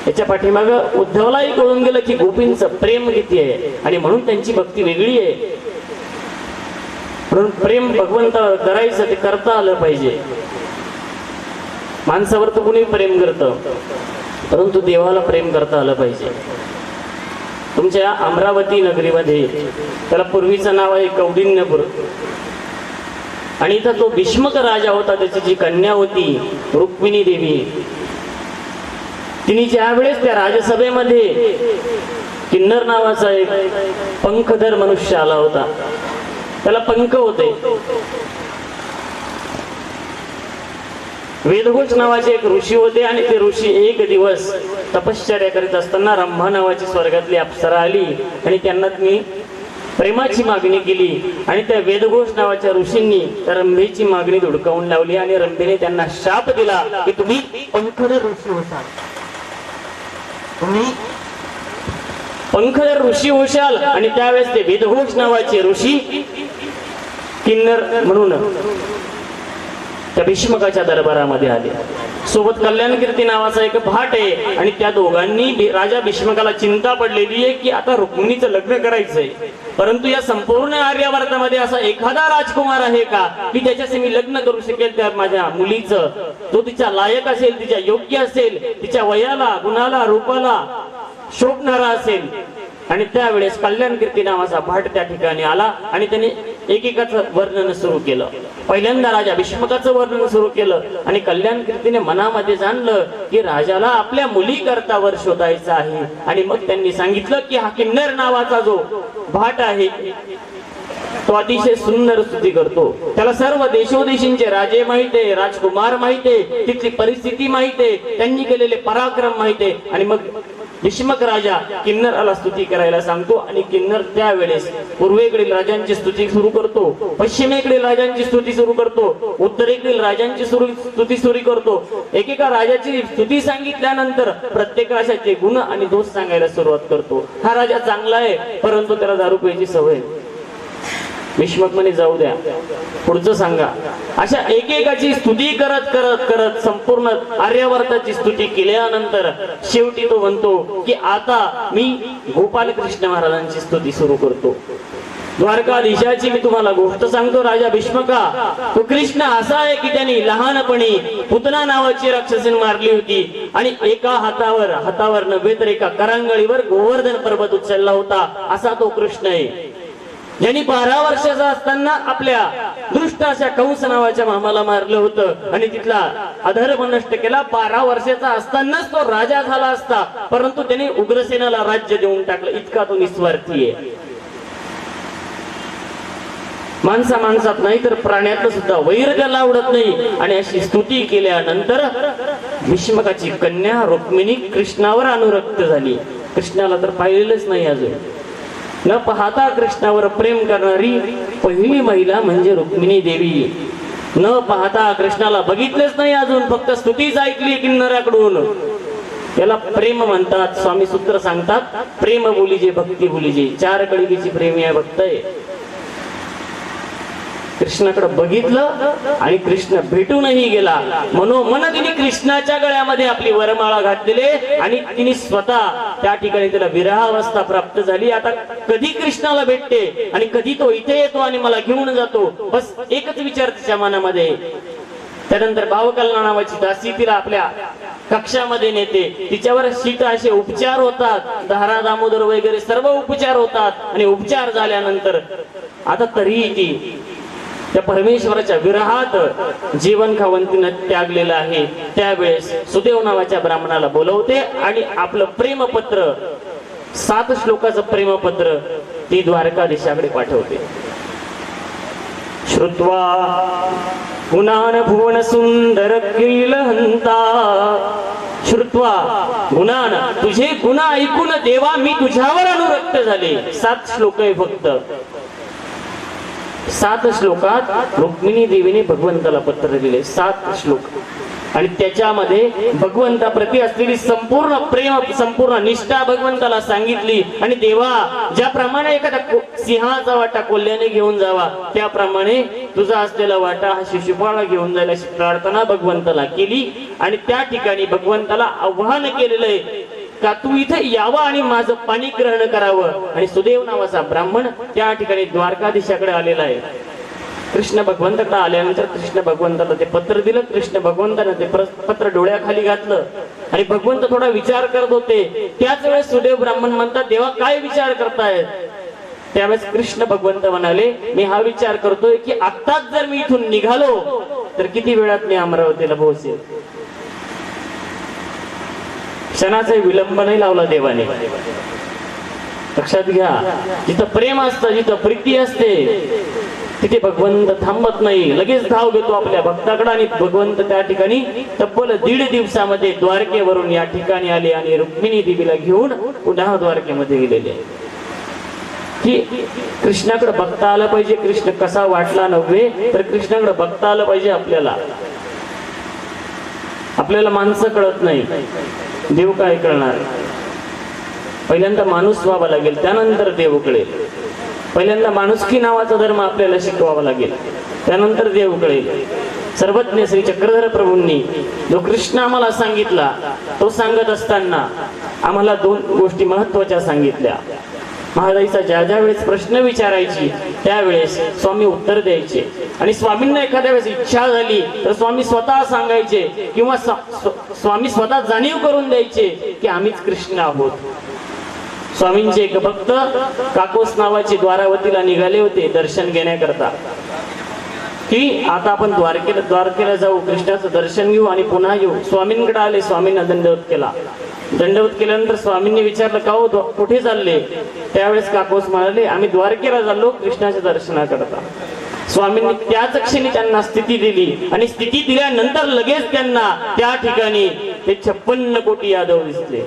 याच्या पाठीमाग उद्धवलाही कळून गेलं की गोपींचं प्रेम किती आहे आणि म्हणून त्यांची भक्ती वेगळी आहे. म्हणून प्रेम भगवंत करायचं ते करता आलं पाहिजे. माणसावर तर कुणी प्रेम करतं, परंतु देवाला प्रेम करता आलं पाहिजे. तुमच्या अमरावती नगरीमध्ये त्याला पूर्वीचं नाव आहे कौंडिन्यपूर, आणि इथं तो भीष्मक राजा होता. त्याची जी कन्या होती रुक्मिणी देवी, तिने ज्या वेळेस त्या राजसभेमध्ये किन्नर नावाचा एक पंखधर मनुष्य आला होता. त्याला पंख होते. वेदघोष नावाचे एक ऋषी होते आणि ते ऋषी एक दिवस तपश्चर्या करीत असताना रंभा नावाची स्वर्गातली अप्सरा आली आणि त्यांना मी प्रेमाची मागणी केली. आणि त्या वेदघोष नावाच्या ऋषींनी त्या रंभेची मागणी धुडकावून लावली आणि रंभेने त्यांना शाप दिला की तुम्ही पंखधर ऋषी होता, तुम्ही पंखधर ऋषी होशाल. आणि त्यावेळेस ते वेदघोष नावाचे ऋषी किन्नर म्हणून त्या भीष्मकाच्या दरबारामध्ये आले. सोबत कल्याणकीर्ती नावाचा एक भाट आहे. आणि त्या दोघांनी राजा भीष्मकाला चिंता पडलेली आहे की आता रुक्मिणीचं लग्न करायचंय, परंतु या संपूर्ण आर्यावर्तामध्ये असा एखादा राजकुमार आहे का की त्याच्याशी मी लग्न करू शकेल त्या माझ्या मुलीचं, तो तिच्या लायक असेल, तिच्या योग्य असेल, तिच्या वयाला, गुणाला, रूपाला शोभणारा असेल. आणि त्यावेळेस कल्याणकीर्ती नावाचा भाट त्या ठिकाणी आला आणि त्याने एकेकाचं वर्णन सुरू केलं. पहिल्यांदा राजा भीष्मकाचं वर्णन सुरू केलं आणि कल्याणकीर्तीने मनामध्ये जाणलं की राजाला आपल्या मुली करता वर शोधायचा आहे. आणि मग त्यांनी सांगितलं की हा किन्नर नावाचा जो भाट आहे तो अतिशय सुंदर स्तुती करतो. त्याला सर्व देशोदेशींचे राजे माहित आहे, राजकुमार माहित आहे, तिथली परिस्थिती माहित आहे, त्यांनी केलेले पराक्रम माहित आहे. आणि मग भीष्मक राजा किन्नराला स्तुती करायला सांगतो. आणि किन्नर त्यावेळेस पूर्वेकडील राजांची स्तुती सुरू करतो, पश्चिमेकडील राजांची स्तुती सुरू करतो, उत्तरेकडील राजांची स्तुती सुरू करतो. एकेका राजाची स्तुती सांगितल्यानंतर प्रत्येक राजाचे गुण आणि दोष सांगायला सुरुवात करतो. हा राजा चांगला आहे, परंतु त्याला दारू प्यायची सवय. भीष्मक म्हणे जाऊ द्या, पुढचं सांगा. अशा एकेकाची स्तुती करत करत करत संपूर्ण आर्यावर्ताची स्तुती केल्यानंतर शेवटी तो म्हणतो की आता मी गोपाल कृष्ण महाराजांची स्तुती सुरू करतो. द्वारकाधीशाची मी तुम्हाला गोष्ट सांगतो. राजा भीष्मका तो कृष्ण असा आहे की त्यांनी लहानपणी पुतना नावाची राक्षसीन मारली होती आणि एका हातावर नव्हे तर एका करांगळीवर गोवर्धन पर्वत उचलला होता. असा तो कृष्ण आहे ज्यांनी 12 वर्षाचा असताना आपल्या दृष्ट अशा कंस नावाच्या मामाला मारलं होतं आणि तिथला अधर्म नष्ट केला. 12 वर्षाचा असतानाच तो राजा झाला असता, परंतु त्याने उग्रसेनाला राज्य देऊन टाकलं. इतका तो निस्वार्थी आहे. माणसात नाही तर प्राण्यात सुद्धा वैर त्याला आवडत नाही. आणि अशी स्तुती केल्यानंतर भीष्मकाची कन्या रुक्मिणी कृष्णावर अनुरक्त झाली. कृष्णाला तर पाहिलेलंच नाही अजून. न पाहता कृष्णावर प्रेम करणारी पहिली महिला म्हणजे रुक्मिणी देवी. न पाहता कृष्णाला बघितलेच नाही अजून, फक्त स्तुतीच ऐकली किन्नराकडून. याला प्रेम म्हणतात. स्वामी सूत्र सांगतात प्रेम बोलीजे भक्ती बोलीजे. 4 कळीची प्रेमी आहे, भक्त आहे. कृष्णाकडे बघितलं आणि कृष्ण भेटूनही गेला. मनोमन तिने कृष्णाच्या गळ्यामध्ये आपली वरमाळा घातलेले आणि तिने स्वतः त्या ठिकाणी तिला विरहावस्था प्राप्त झाली. आता कधी कृष्णाला भेटते आणि कधी तो इथे येतो आणि मला घेऊन जातो, बस एकच विचार तिच्या मनामध्ये. त्यानंतर भावकल्ला नावाची दासी तिला आपल्या कक्षामध्ये नेते. तिच्यावर शीत असे उपचार होतात, धारा दामोदर वगैरे सर्व उपचार होतात. आणि उपचार झाल्यानंतर आता तरीही ती त्या परमेश्वराच्या विरहात जीवन खावण तिनं त्यागलेलं आहे. त्यावेळेस सुदेव नावाच्या ब्राह्मणाला बोलवते आणि आपलं प्रेमपत्र 7 श्लोकाचं प्रेमपत्र ती द्वारकाधीशाकडे पाठवते. श्रुत्वा गुणान भुवन सुंदर किलहंता, श्रुत्वा गुणान, तुझे गुण ऐकून देवा मी तुझ्यावर अनुरक्त झाले. 7 श्लोक आहे फक्त. 7 श्लोकात रुक्मिणी देवीने भगवंताला पत्र दिले. 7 श्लोक. आणि त्याच्यामध्ये भगवंताप्रती असलेली संपूर्ण प्रेम, संपूर्ण निष्ठा भगवंताला सांगितली. आणि देवा, ज्याप्रमाणे एखादा सिंहाचा वाटा कोल्ह्याने घेऊन जावा, त्याप्रमाणे तुझा असलेला वाटा हा शिशुपाळा घेऊन जायला अशी प्रार्थना भगवंताला केली. आणि त्या ठिकाणी भगवंताला आव्हान केलेलं आहे का तू इथे यावं आणि माझं पाणी ग्रहण करावं. आणि सुदेव नावाचा ब्राह्मण त्या ठिकाणी द्वारकाधीशाकडे आलेला आहे. कृष्ण भगवंताकडे आल्यानंतर कृष्ण भगवंताला ते पत्र दिलं. कृष्ण भगवंताने ते पत्र डोळ्याखाली घातलं आणि भगवंत थोडा विचार करत होते. त्याच वेळेस सुदेव ब्राह्मण म्हणतात, देवा काय विचार करतायत? त्यावेळेस कृष्ण भगवंत म्हणाले, मी हा विचार करतोय की आत्ताच जर मी इथून निघालो तर किती वेळात मी अमरावतीला पोहोचेल. क्षणाचा विलंब नाही लावला देवाने. लक्षात घ्या, जिथं प्रेम असतं, जिथं प्रीती असते, तिथे भगवंत थांबत नाही, लगेच धाव घेतो आपल्या भक्ताकडे. आणि भगवंत त्या ठिकाणी तब्बल 1.5 दिवसामध्ये द्वारकेवरून या ठिकाणी आले आणि रुक्मिणी देवीला घेऊन पुन्हा द्वारकेमध्ये गेलेले. की कृष्णाकडे बघता आलं पाहिजे. कृष्ण कसा वाटला नव्हे, तर कृष्णाकडे बघता आलं पाहिजे आपल्याला. आपल्याला माणसं कळत नाही, देव काय कळणार? पहिल्यांदा माणूस व्हावा लागेल, त्यानंतर देव कळेल. पहिल्यांदा माणुसकी नावाचा धर्म आपल्याला शिकवावा लागेल, त्यानंतर देव कळेल. सर्वज्ञ श्री चक्रधर प्रभूंनी जो कृष्ण आम्हाला सांगितला, तो सांगत असताना आम्हाला 2 गोष्टी महत्वाच्या सांगितल्या. महादाईचा ज्या ज्या वेळेस प्रश्न विचारायची त्यावेळेस स्वामी उत्तर द्यायचे. आणि स्वामींना एखाद्या वेळेस इच्छा झाली तर स्वामी स्वतः सांगायचे किंवा स्वामी स्वतः जाणीव करून द्यायचे की आम्हीच कृष्ण आहोत. स्वामींचे एक भक्त काकोस नावाचे द्वारावतीला निघाले होते दर्शन घेण्याकरता, की आता आपण द्वारकेला जाऊ, कृष्णाचं दर्शन घेऊ आणि पुन्हा येऊ. स्वामींकडे आले, स्वामींना दंडवत केला. दंडवत केल्यानंतर स्वामींनी विचारलं, का हो कुठे चालले? त्यावेळेस काकोस म्हणाले, आम्ही द्वारकेला चाललो कृष्णाच्या दर्शनाकरता. स्वामींनी त्याच क्षणी त्यांना स्थिती दिली आणि स्थिती दिल्यानंतर लगेच त्यांना त्या ठिकाणी ते 56 कोटी यादव दिसले.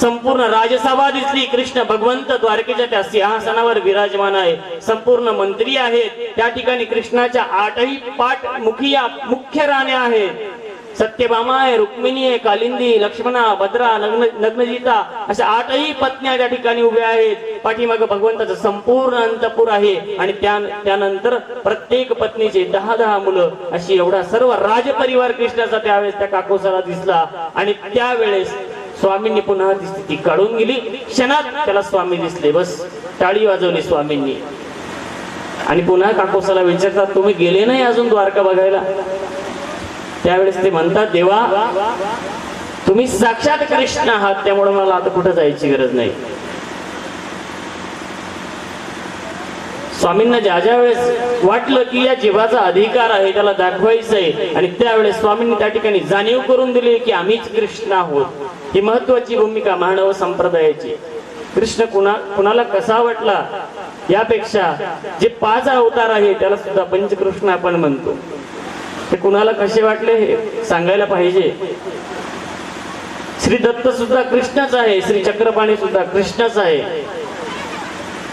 संपूर्ण राजसभा दिसली. कृष्ण भगवंत द्वारकेच्या त्या सिंहासनावर विराजमान आहे. संपूर्ण मंत्री आहेत. त्या ठिकाणी कृष्णाच्या 8ही पाठ मुख्य राण्या आहेत. सत्यभामा आहे, रुक्मिणी आहे, कालिंदी, लक्ष्मणा, भद्रा, नग्नजिता अशा 8ही पत्न्या त्या ठिकाणी उभ्या आहेत. पाठीमागे भगवंताचं संपूर्ण अंतपुर आहे. आणि त्यानंतर प्रत्येक पत्नीचे 10-10 मुलं, अशी एवढा सर्व राजपरिवार कृष्णाचा त्यावेळेस त्या काकोसाला दिसला. आणि त्यावेळेस स्वामींनी पुन्हा ती स्थिती काढून गेली. क्षणात त्याला स्वामी दिसले. बस टाळी वाजवली स्वामींनी. आणि पुन्हा काकोसाला विचारतात, तुम्ही गेले नाही अजून द्वारका बघायला? त्यावेळेस ते म्हणतात, देवा तुम्ही साक्षात कृष्ण आहात, त्यामुळे मला आता कुठं जायची गरज नाही. स्वामींना ज्या ज्या वेळेस वाटलं की या जीवाचा अधिकार आहे, त्याला दाखवायचं आहे, आणि त्यावेळेस स्वामींनी त्या ठिकाणी जाणीव करून दिली की आम्हीच कृष्ण आहोत. ही महत्वाची भूमिका मानव संप्रदायाची. कृष्ण कुणाला कसा वाटला यापेक्षा जे 5 अवतार आहे त्याला सुद्धा पंचकृष्ण आपण म्हणतो. ते कुणाला कसे वाटले हे सांगायला पाहिजे. श्री दत्त सुद्धा कृष्णच आहे, श्री चक्रपाणी सुद्धा कृष्णच आहे,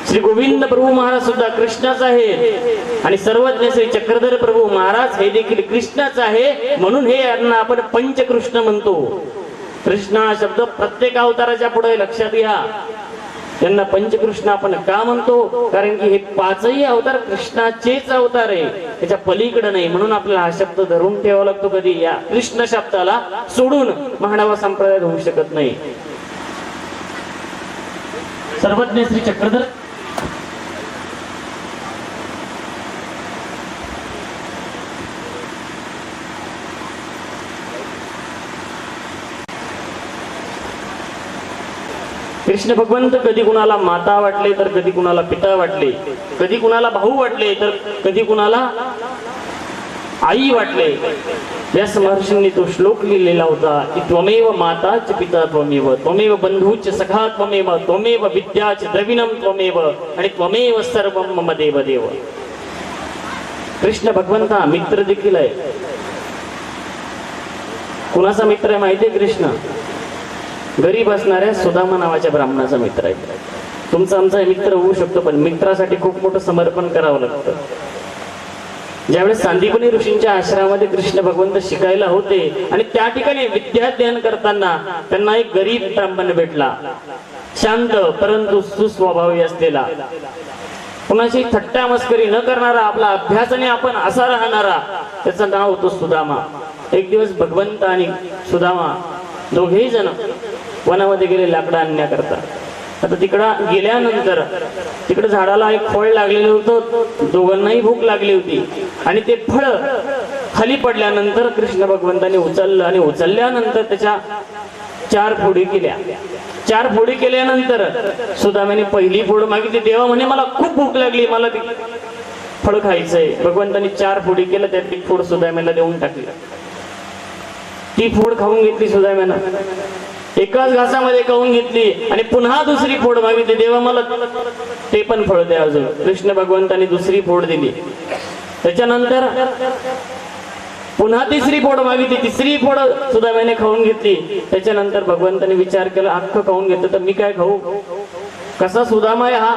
श्री गोविंद प्रभू महाराज सुद्धा कृष्णच आहे, आणि सर्वज्ञ श्री चक्रधर प्रभू महाराज हे देखील कृष्णच आहे. म्हणून हे यांना आपण पंचकृष्ण म्हणतो. कृष्ण हा शब्द प्रत्येक अवताराच्या पुढे लक्षात घ्या. त्यांना पंचकृष्ण आपण का म्हणतो? कारण की हे पाचही अवतार कृष्णाचेच अवतार आहे, त्याच्या पलीकडे नाही. म्हणून आपल्याला हा शब्द धरून ठेवावा लागतो. कधी या कृष्ण शब्दाला सोडून महाडावा संप्रदाय होऊ शकत नाही. सर्वज्ञ श्री चक्रधर कृष्ण भगवंत कधी कुणाला माता वाटले तर कधी कुणाला पिता वाटले, कधी कुणाला भाऊ वाटले तर कधी कुणाला आई वाटले. व्यास महर्षींनी तो श्लोक लिहिलेला होता की त्वमेव माता च पिता त्वमेव, त्वमेव बंधूच सखा त्वमेव, त्वमेव विद्याच द्रविणम त्वमेव आणि त्वमेव सर्वम मम देव देव. कृष्ण भगवंत हा मित्र देखील आहे. कुणाचा मित्र आहे माहितीये? कृष्ण गरीब असणाऱ्या सुदामा नावाच्या ब्राह्मणाचा मित्र आहे. तुमचा आमचा मित्र होऊ शकतो, पण मित्रासाठी खूप मोठं समर्पण करावं लागतं. ज्यावेळेस सांदीपनी ऋषींच्या आश्रमामध्ये कृष्ण भगवंत शिकायला होते आणि त्या ठिकाणी विद्याध्ययन करताना त्यांना एक गरीब ब्राह्मण भेटला, शांत परंतु सुस्वभावी असलेला, कुणाची थट्टा मस्करी न करणारा, आपला अभ्यासाने आपण असा राहणारा. त्याचं नाव होतं सुदामा. एक दिवस भगवंत आणि सुदामा दोघेही जण वनामध्ये गेले लाकडं आणण्याकरता. आता तिकडं गेल्यानंतर तिकडे झाडाला एक फळ लागलेलं होतं, दोघांनाही भूक लागली होती आणि ते फळ खाली पडल्यानंतर कृष्ण भगवंताने उचललं आणि उचलल्यानंतर त्याच्या 4 फोडी केल्या. 4 फोडी केल्यानंतर सुदामाने पहिली फोड मागितली. देवा म्हणे मला खूप भूक लागली, मला ते फळ खायचंय. भगवंताने 4 फोडी केलं, त्यातली फोड सुदामाला देऊन टाकली. ती फोड खाऊन घेतली सुदाम्यानं, एकाच घासामध्ये खाऊन घेतली आणि पुन्हा दुसरी फोड मागितली. देवा मला ते पण फळ द्या अजून. कृष्ण भगवंताने दुसरी फोड दिली. त्याच्यानंतर पुन्हा तिसरी फोड मागितली, तिसरी फोड सुदाम्याने खाऊन घेतली. त्याच्यानंतर भगवंताने विचार केला, अख्खं खाऊन घेतलं तर मी काय खाऊ? कसा सुदामा आहे हा?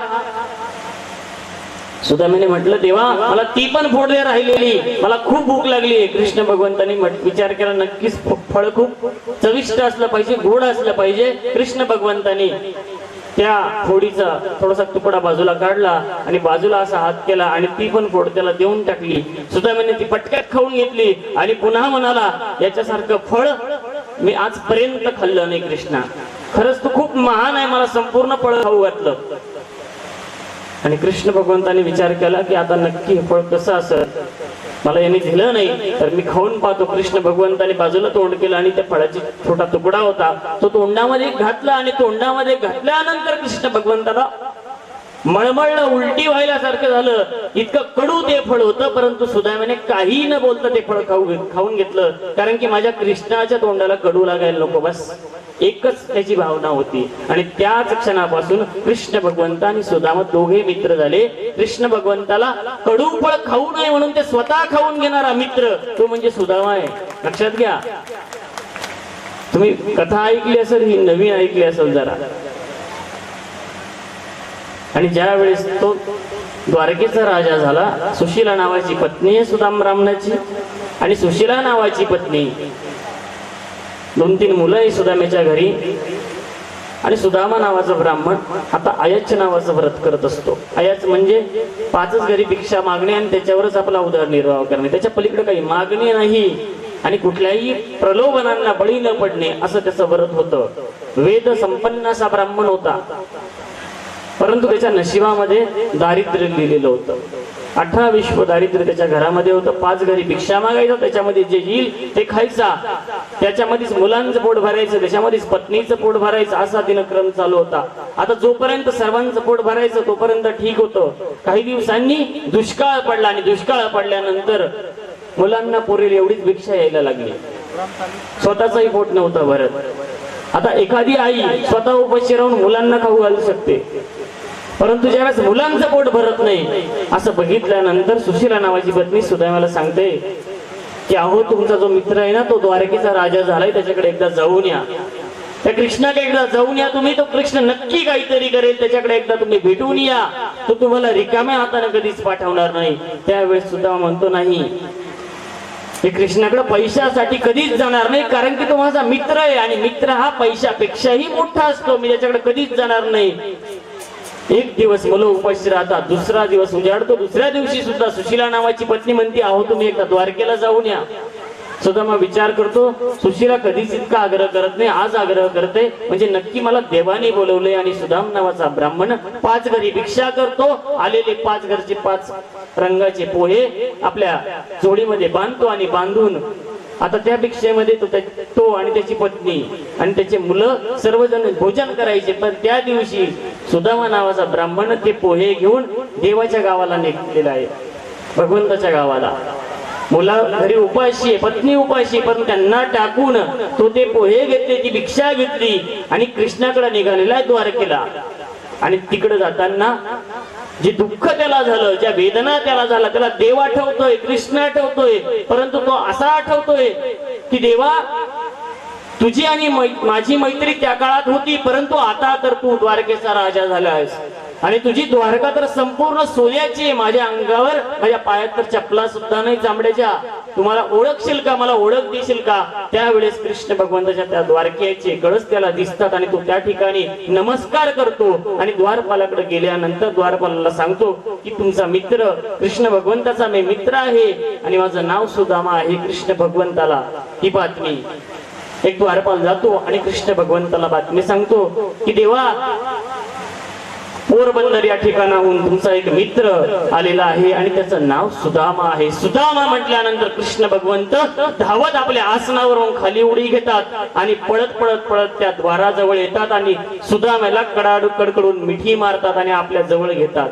सुदामाने म्हटलं, देवा मला ती पण फोड द्या राहिलेली, मला खूप भूक लागली. कृष्ण भगवंताने विचार केला, नक्कीच फळ खूप चविष्ट असलं पाहिजे, गोड असलं पाहिजे. कृष्ण भगवंताने त्या फोडीचा थोडासा तुकडा बाजूला काढला आणि बाजूला असा हात केला आणि ती पण फोड त्याला देऊन टाकली. सुदामाने ती पटक्यात खाऊन घेतली आणि पुन्हा म्हणाला, याच्यासारखं फळ मी आजपर्यंत खाल्लं नाही कृष्णा, खरंच तू खूप महान आहे, मला संपूर्ण फळ खाऊ घातलं. आणि कृष्ण भगवंताने विचार केला की आता नक्की हे फळ कसं असं, मला यांनी दिलं नाही तर मी खाऊन पाहतो. कृष्ण भगवंताने बाजूला तोंड केलं आणि त्या फळाची छोटा तुकडा होता तो तोंडामध्ये घातला आणि तोंडामध्ये घातल्यानंतर कृष्ण भगवंताला मळमळलं, उलटी व्हायला सारखं झालं. इतकं कडू ते फळ होतं, परंतु सुदामाने काही न बोलता ते फळ खाऊन घेतलं. कारण की माझ्या कृष्णाच्या तोंडाला कडू लागायला नको, बस एकच त्याची भावना होती. आणि त्याच क्षणापासून कृष्ण भगवंत आणि सुदामा दोघे मित्र झाले. कृष्ण भगवंताला कडू फळ खाऊ नये म्हणून ते स्वतः खाऊन घेणारा मित्र तो म्हणजे सुदामा आहे. लक्षात घ्या, तुम्ही कथा ऐकली असेल, ही नवीन ऐकली असेल जरा. आणि ज्या वेळेस तो द्वारकेचा राजा झाला, सुशीला नावाची पत्नी आहे सुदाम ब्राह्मणाची आणि सुशीला नावाची पत्नी, 2-3 मुलं आहे सुदामेच्या घरी. आणि सुदामा नावाचा ब्राह्मण आता अयच नावाचं व्रत करत असतो. अयच म्हणजे 5च घरी भिक्षा मागणे आणि त्याच्यावरच आपला उदरनिर्वाह करणे, त्याच्या पलीकडे काही मागणे नाही आणि कुठल्याही प्रलोभनांना बळी न पडणे असं त्याचं व्रत होतं. वेद संपन्न असा ब्राह्मण होता, परंतु त्याच्या नशिबामध्ये दारिद्र्य लिहिलेलं होतं. 18 विश्व दारिद्र्य त्याच्या घरामध्ये होतं. 5 घरी भिक्षा मागायचं, त्याच्यामध्ये जे येईल ते खायचा, त्याच्यामध्येच मुलांचं पोट भरायचं, त्याच्यामध्येच पत्नीचं पोट भरायचं, असा दिनक्रम चालू होता. आता जोपर्यंत सर्वांचं पोट भरायचं तोपर्यंत ठीक होतं. काही दिवसांनी दुष्काळ पडला आणि दुष्काळ पडल्यानंतर मुलांना पुरेल एवढीच भिक्षा यायला लागली, स्वतःचंही पोट नव्हतं भरत. आता एखादी आई स्वतः उपाशी राहून मुलांना खाऊ घालू शकते, परंतु ज्यावेळेस मुलांचं पोट भरत नाही असं बघितल्यानंतर सुशीला नावाची पत्नी सुदामाला सांगते की अहो, तुमचा जो मित्र आहे ना तो द्वारकेचा राजा झालाय, त्याच्याकडे एकदा जाऊन या, त्या कृष्णाकडे एकदा जाऊन या तुम्ही. तो कृष्ण नक्की काहीतरी करेल, त्याच्याकडे एकदा तुम्ही भेटून या, तो तुम्हाला रिकाम्या हाताने कधीच पाठवणार नाही. त्यावेळेस सुद्धा म्हणतो, नाही, मी कृष्णाकडे पैशासाठी कधीच जाणार नाही, कारण की तो माझा मित्र आहे आणि मित्र हा पैशापेक्षाही मोठा असतो, मी त्याच्याकडे कधीच जाणार नाही. एक दिवस मुलं उपाशी राहतात, दुसरा दिवस उजाडतो, दुसऱ्या दिवशी सुद्धा सुशीला नावाची पत्नी म्हणते, अहो तुम्ही एकदा द्वारकेला जाऊन या. सुदामा विचार करतो, सुशीला कधीच इतका आग्रह करत नाही, आज आग्रह करते म्हणजे नक्की मला देवाने बोलवले. आणि सुदाम नावाचा ब्राह्मण 5 घरी भिक्षा करतो. आलेले 5 घरचे 5 रंगाचे पोहे आपल्या जोडीमध्ये बांधतो आणि बांधून आता त्या भिक्षेमध्ये तो आणि त्याची पत्नी आणि त्याचे मुलं सर्वजण भोजन करायचे. पण त्या दिवशी सुदामा नावाचा ब्राह्मण ते पोहे घेऊन देवाच्या गावाला निघलेला आहे, भगवंताच्या गावाला. मुला घरी उपाशी आहे, पत्नी उपाशी, पण त्यांना टाकून तो ते पोहे घेतले, ती भिक्षा घेतली आणि कृष्णाकडे निघालेला आहे द्वारकेला. आणि तिकडे जाताना जे दुःख त्याला झालं, ज्या वेदना त्याला झाला, त्याला देव आठवतोय, कृष्ण आठवतोय, परंतु तो असा आठवतोय की देवा तुझी आणि माझी मैत्री त्या काळात होती, परंतु आता तर तू द्वारकेचा राजा झाला आहेस आणि तुझी द्वारका तर संपूर्ण सोन्याची आहे. माझ्या अंगावर, माझ्या पायात तर चपला सुद्धा नाही चामड्याच्या. तुम्हाला ओळखशील का, मला ओळख देशील का? त्यावेळेस कृष्ण भगवंताच्या त्या द्वारकेचे कळस त्याला दिसतात आणि तो त्या ठिकाणी नमस्कार करतो आणि द्वारपालाकडे गेल्यानंतर द्वारपालाला सांगतो की तुमचा मित्र कृष्ण भगवंताचा मी मित्र आहे आणि माझं नाव सुदामा आहे. कृष्ण भगवंताला ही बातमी, एक द्वारपाल जातो आणि कृष्ण भगवंताला बातमी सांगतो की देवा पोरबंदर या ठिकाणाहून तुमचा एक मित्र आलेला आहे आणि त्याचं नाव सुदामा आहे. सुदामा म्हटल्यानंतर कृष्ण भगवंत धावत आपल्या आसनावरून खाली उडी घेतात आणि पळत पळत पळत त्या द्वाराजवळ येतात आणि सुदामाला कडकडून मिठी मारतात आणि आपल्या जवळ घेतात.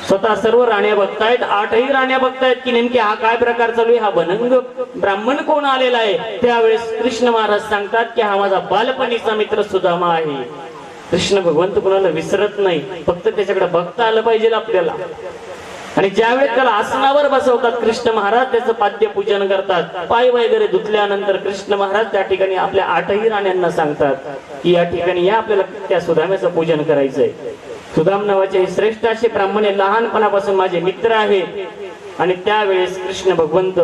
स्वतः सर्व राण्या बघतायत, 8ही राण्या बघतायत की नेमके हा काय प्रकार चालू आहे, हा बनंग ब्राह्मण कोण आलेला आहे. त्यावेळेस कृष्ण महाराज सांगतात की हा माझा बालपणीचा मित्र सुदामा आहे. कृष्ण भगवंत कोणाला विसरत नाही, फक्त त्याच्याकडे बघता आलं पाहिजे आपल्याला. आणि ज्यावेळेस त्याला आसनावर बसवतात कृष्ण महाराज त्याचं पाद्य पूजन करतात. पाय वगैरे धुतल्यानंतर कृष्ण महाराज त्या ठिकाणी आपल्या 8ही राण्यांना सांगतात की या ठिकाणी या आपल्याला त्या सुदाम्याचं पूजन करायचंय. सुदाम नावाचे श्रेष्ठ असे ब्राह्मण लहानपणापासून माझे मित्र आहे. आणि त्यावेळेस कृष्ण भगवंत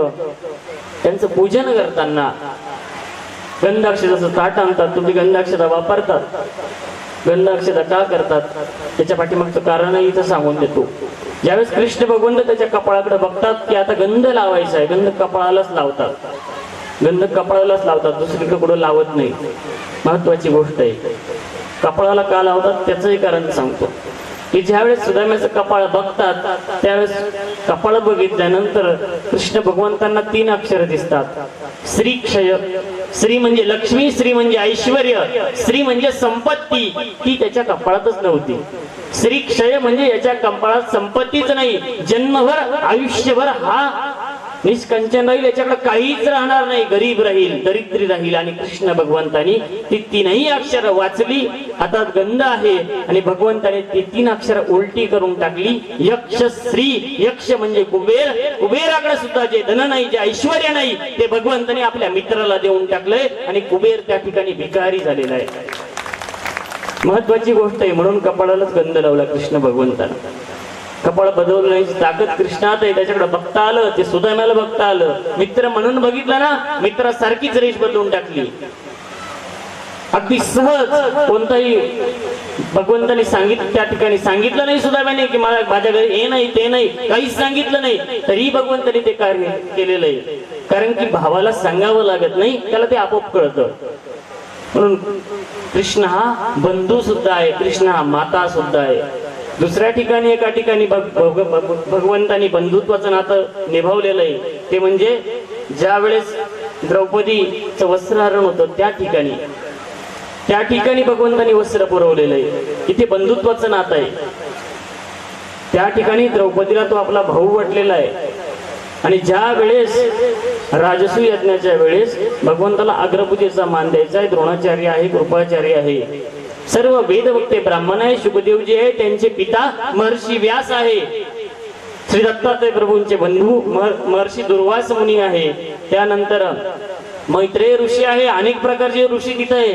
त्यांचं पूजन करताना गंधाक्षराचं ताट आणतात. तुम्ही गंधाक्षरा वापरतात, गंधाक्षरा का करतात त्याच्या पाठीमागचं कारणही इथं सांगून देतो. ज्यावेळेस कृष्ण भगवंत त्याच्या कपाळाकडे बघतात की आता गंध लावायचा आहे, गंध कपाळालाच लावतात, गंध कपाळालाच लावतात, दुसरीकडे कुठं लावत नाही. महत्वाची गोष्ट आहे. कपाळाला का लावतात त्याचंही कारण सांगतो की ज्यावेळेस सुदाम्याचं कपाळ बघतात त्यावेळेस कपाळ बघितल्यानंतर कृष्ण भगवंतांना 3 अक्षर दिसतात. श्री क्षय, श्री म्हणजे लक्ष्मी, श्री म्हणजे ऐश्वर्य, श्री म्हणजे संपत्ती, ती त्याच्या कपाळातच नव्हती. श्री क्षय म्हणजे याच्या कपाळात संपत्तीच नाही, जन्मभर आयुष्यभर हा निष्कंचन राहील, याच्याकडे काहीच राहणार नाही, गरीब राहील, दरिद्री राहील. आणि कृष्ण भगवंतानी ती 3ही अक्षर वाचली, हातात गंध आहे आणि भगवंताने ती 3 अक्षर उलटी करून टाकली. यक्ष श्री, यक्ष म्हणजे कुबेर, कुबेराकडे सुद्धा जे धन नाही, जे ऐश्वर्य नाही, ते भगवंताने आपल्या मित्राला देऊन टाकलंय आणि कुबेर त्या ठिकाणी भिकारी झालेला आहे. महत्वाची गोष्ट आहे. म्हणून कपाळालाच गंध लावला कृष्ण भगवंतानं. कपाळ बदललं नाही, ताकद कृष्णात आहे, त्याच्याकडे बघता आलं, ते सुदाम्याला बघता आलं. मित्र म्हणून बघितलं ना, मित्रासारखीच रेष बदलून टाकली. अगदी सहज, कोणताही भगवंताने सांगितलं त्या ठिकाणी सांगितलं नाही सुदाम्याने की मला माझ्या घरी हे नाही ते नाही, काहीच सांगितलं नाही, तरी भगवंताने ते कार्य केलेलं आहे. कारण की भावाला सांगावं लागत नाही, त्याला ते आपोआप कळतं. म्हणून कृष्ण हा बंधू सुद्धा आहे, कृष्ण हा माता सुद्धा आहे. दुसऱ्या ठिकाणी एका ठिकाणी भगवंतानी बंधुत्वाचं नातं निभावलेलं आहे. ते म्हणजे ज्या वेळेस द्रौपदीचं वस्त्रहरण होतं त्या ठिकाणी भगवंतानी वस्त्र पुरवलेलं आहे. इथे बंधुत्वाचं नातं आहे. त्या ठिकाणी द्रौपदीला तो आपला भाऊ वाटलेला आहे. आणि ज्या वेळेस राजसूय यज्ञाच्या वेळेस भगवंताला अग्रपूजेचा मान द्यायचा आहे. द्रोणाचार्य आहे, कृपाचार्य आहे, सर्व वेदवक्ते ब्राह्मण आहे. शुकदेवजी आहे, त्यांचे पिता महर्षी व्यास आहे. श्री दत्तात्रय प्रभूंचे बंधू महर्षी दुर्वास मुनी आहे. त्यानंतर मैत्रेय ऋषी आहे. अनेक प्रकारचे ऋषी तिथे आहे.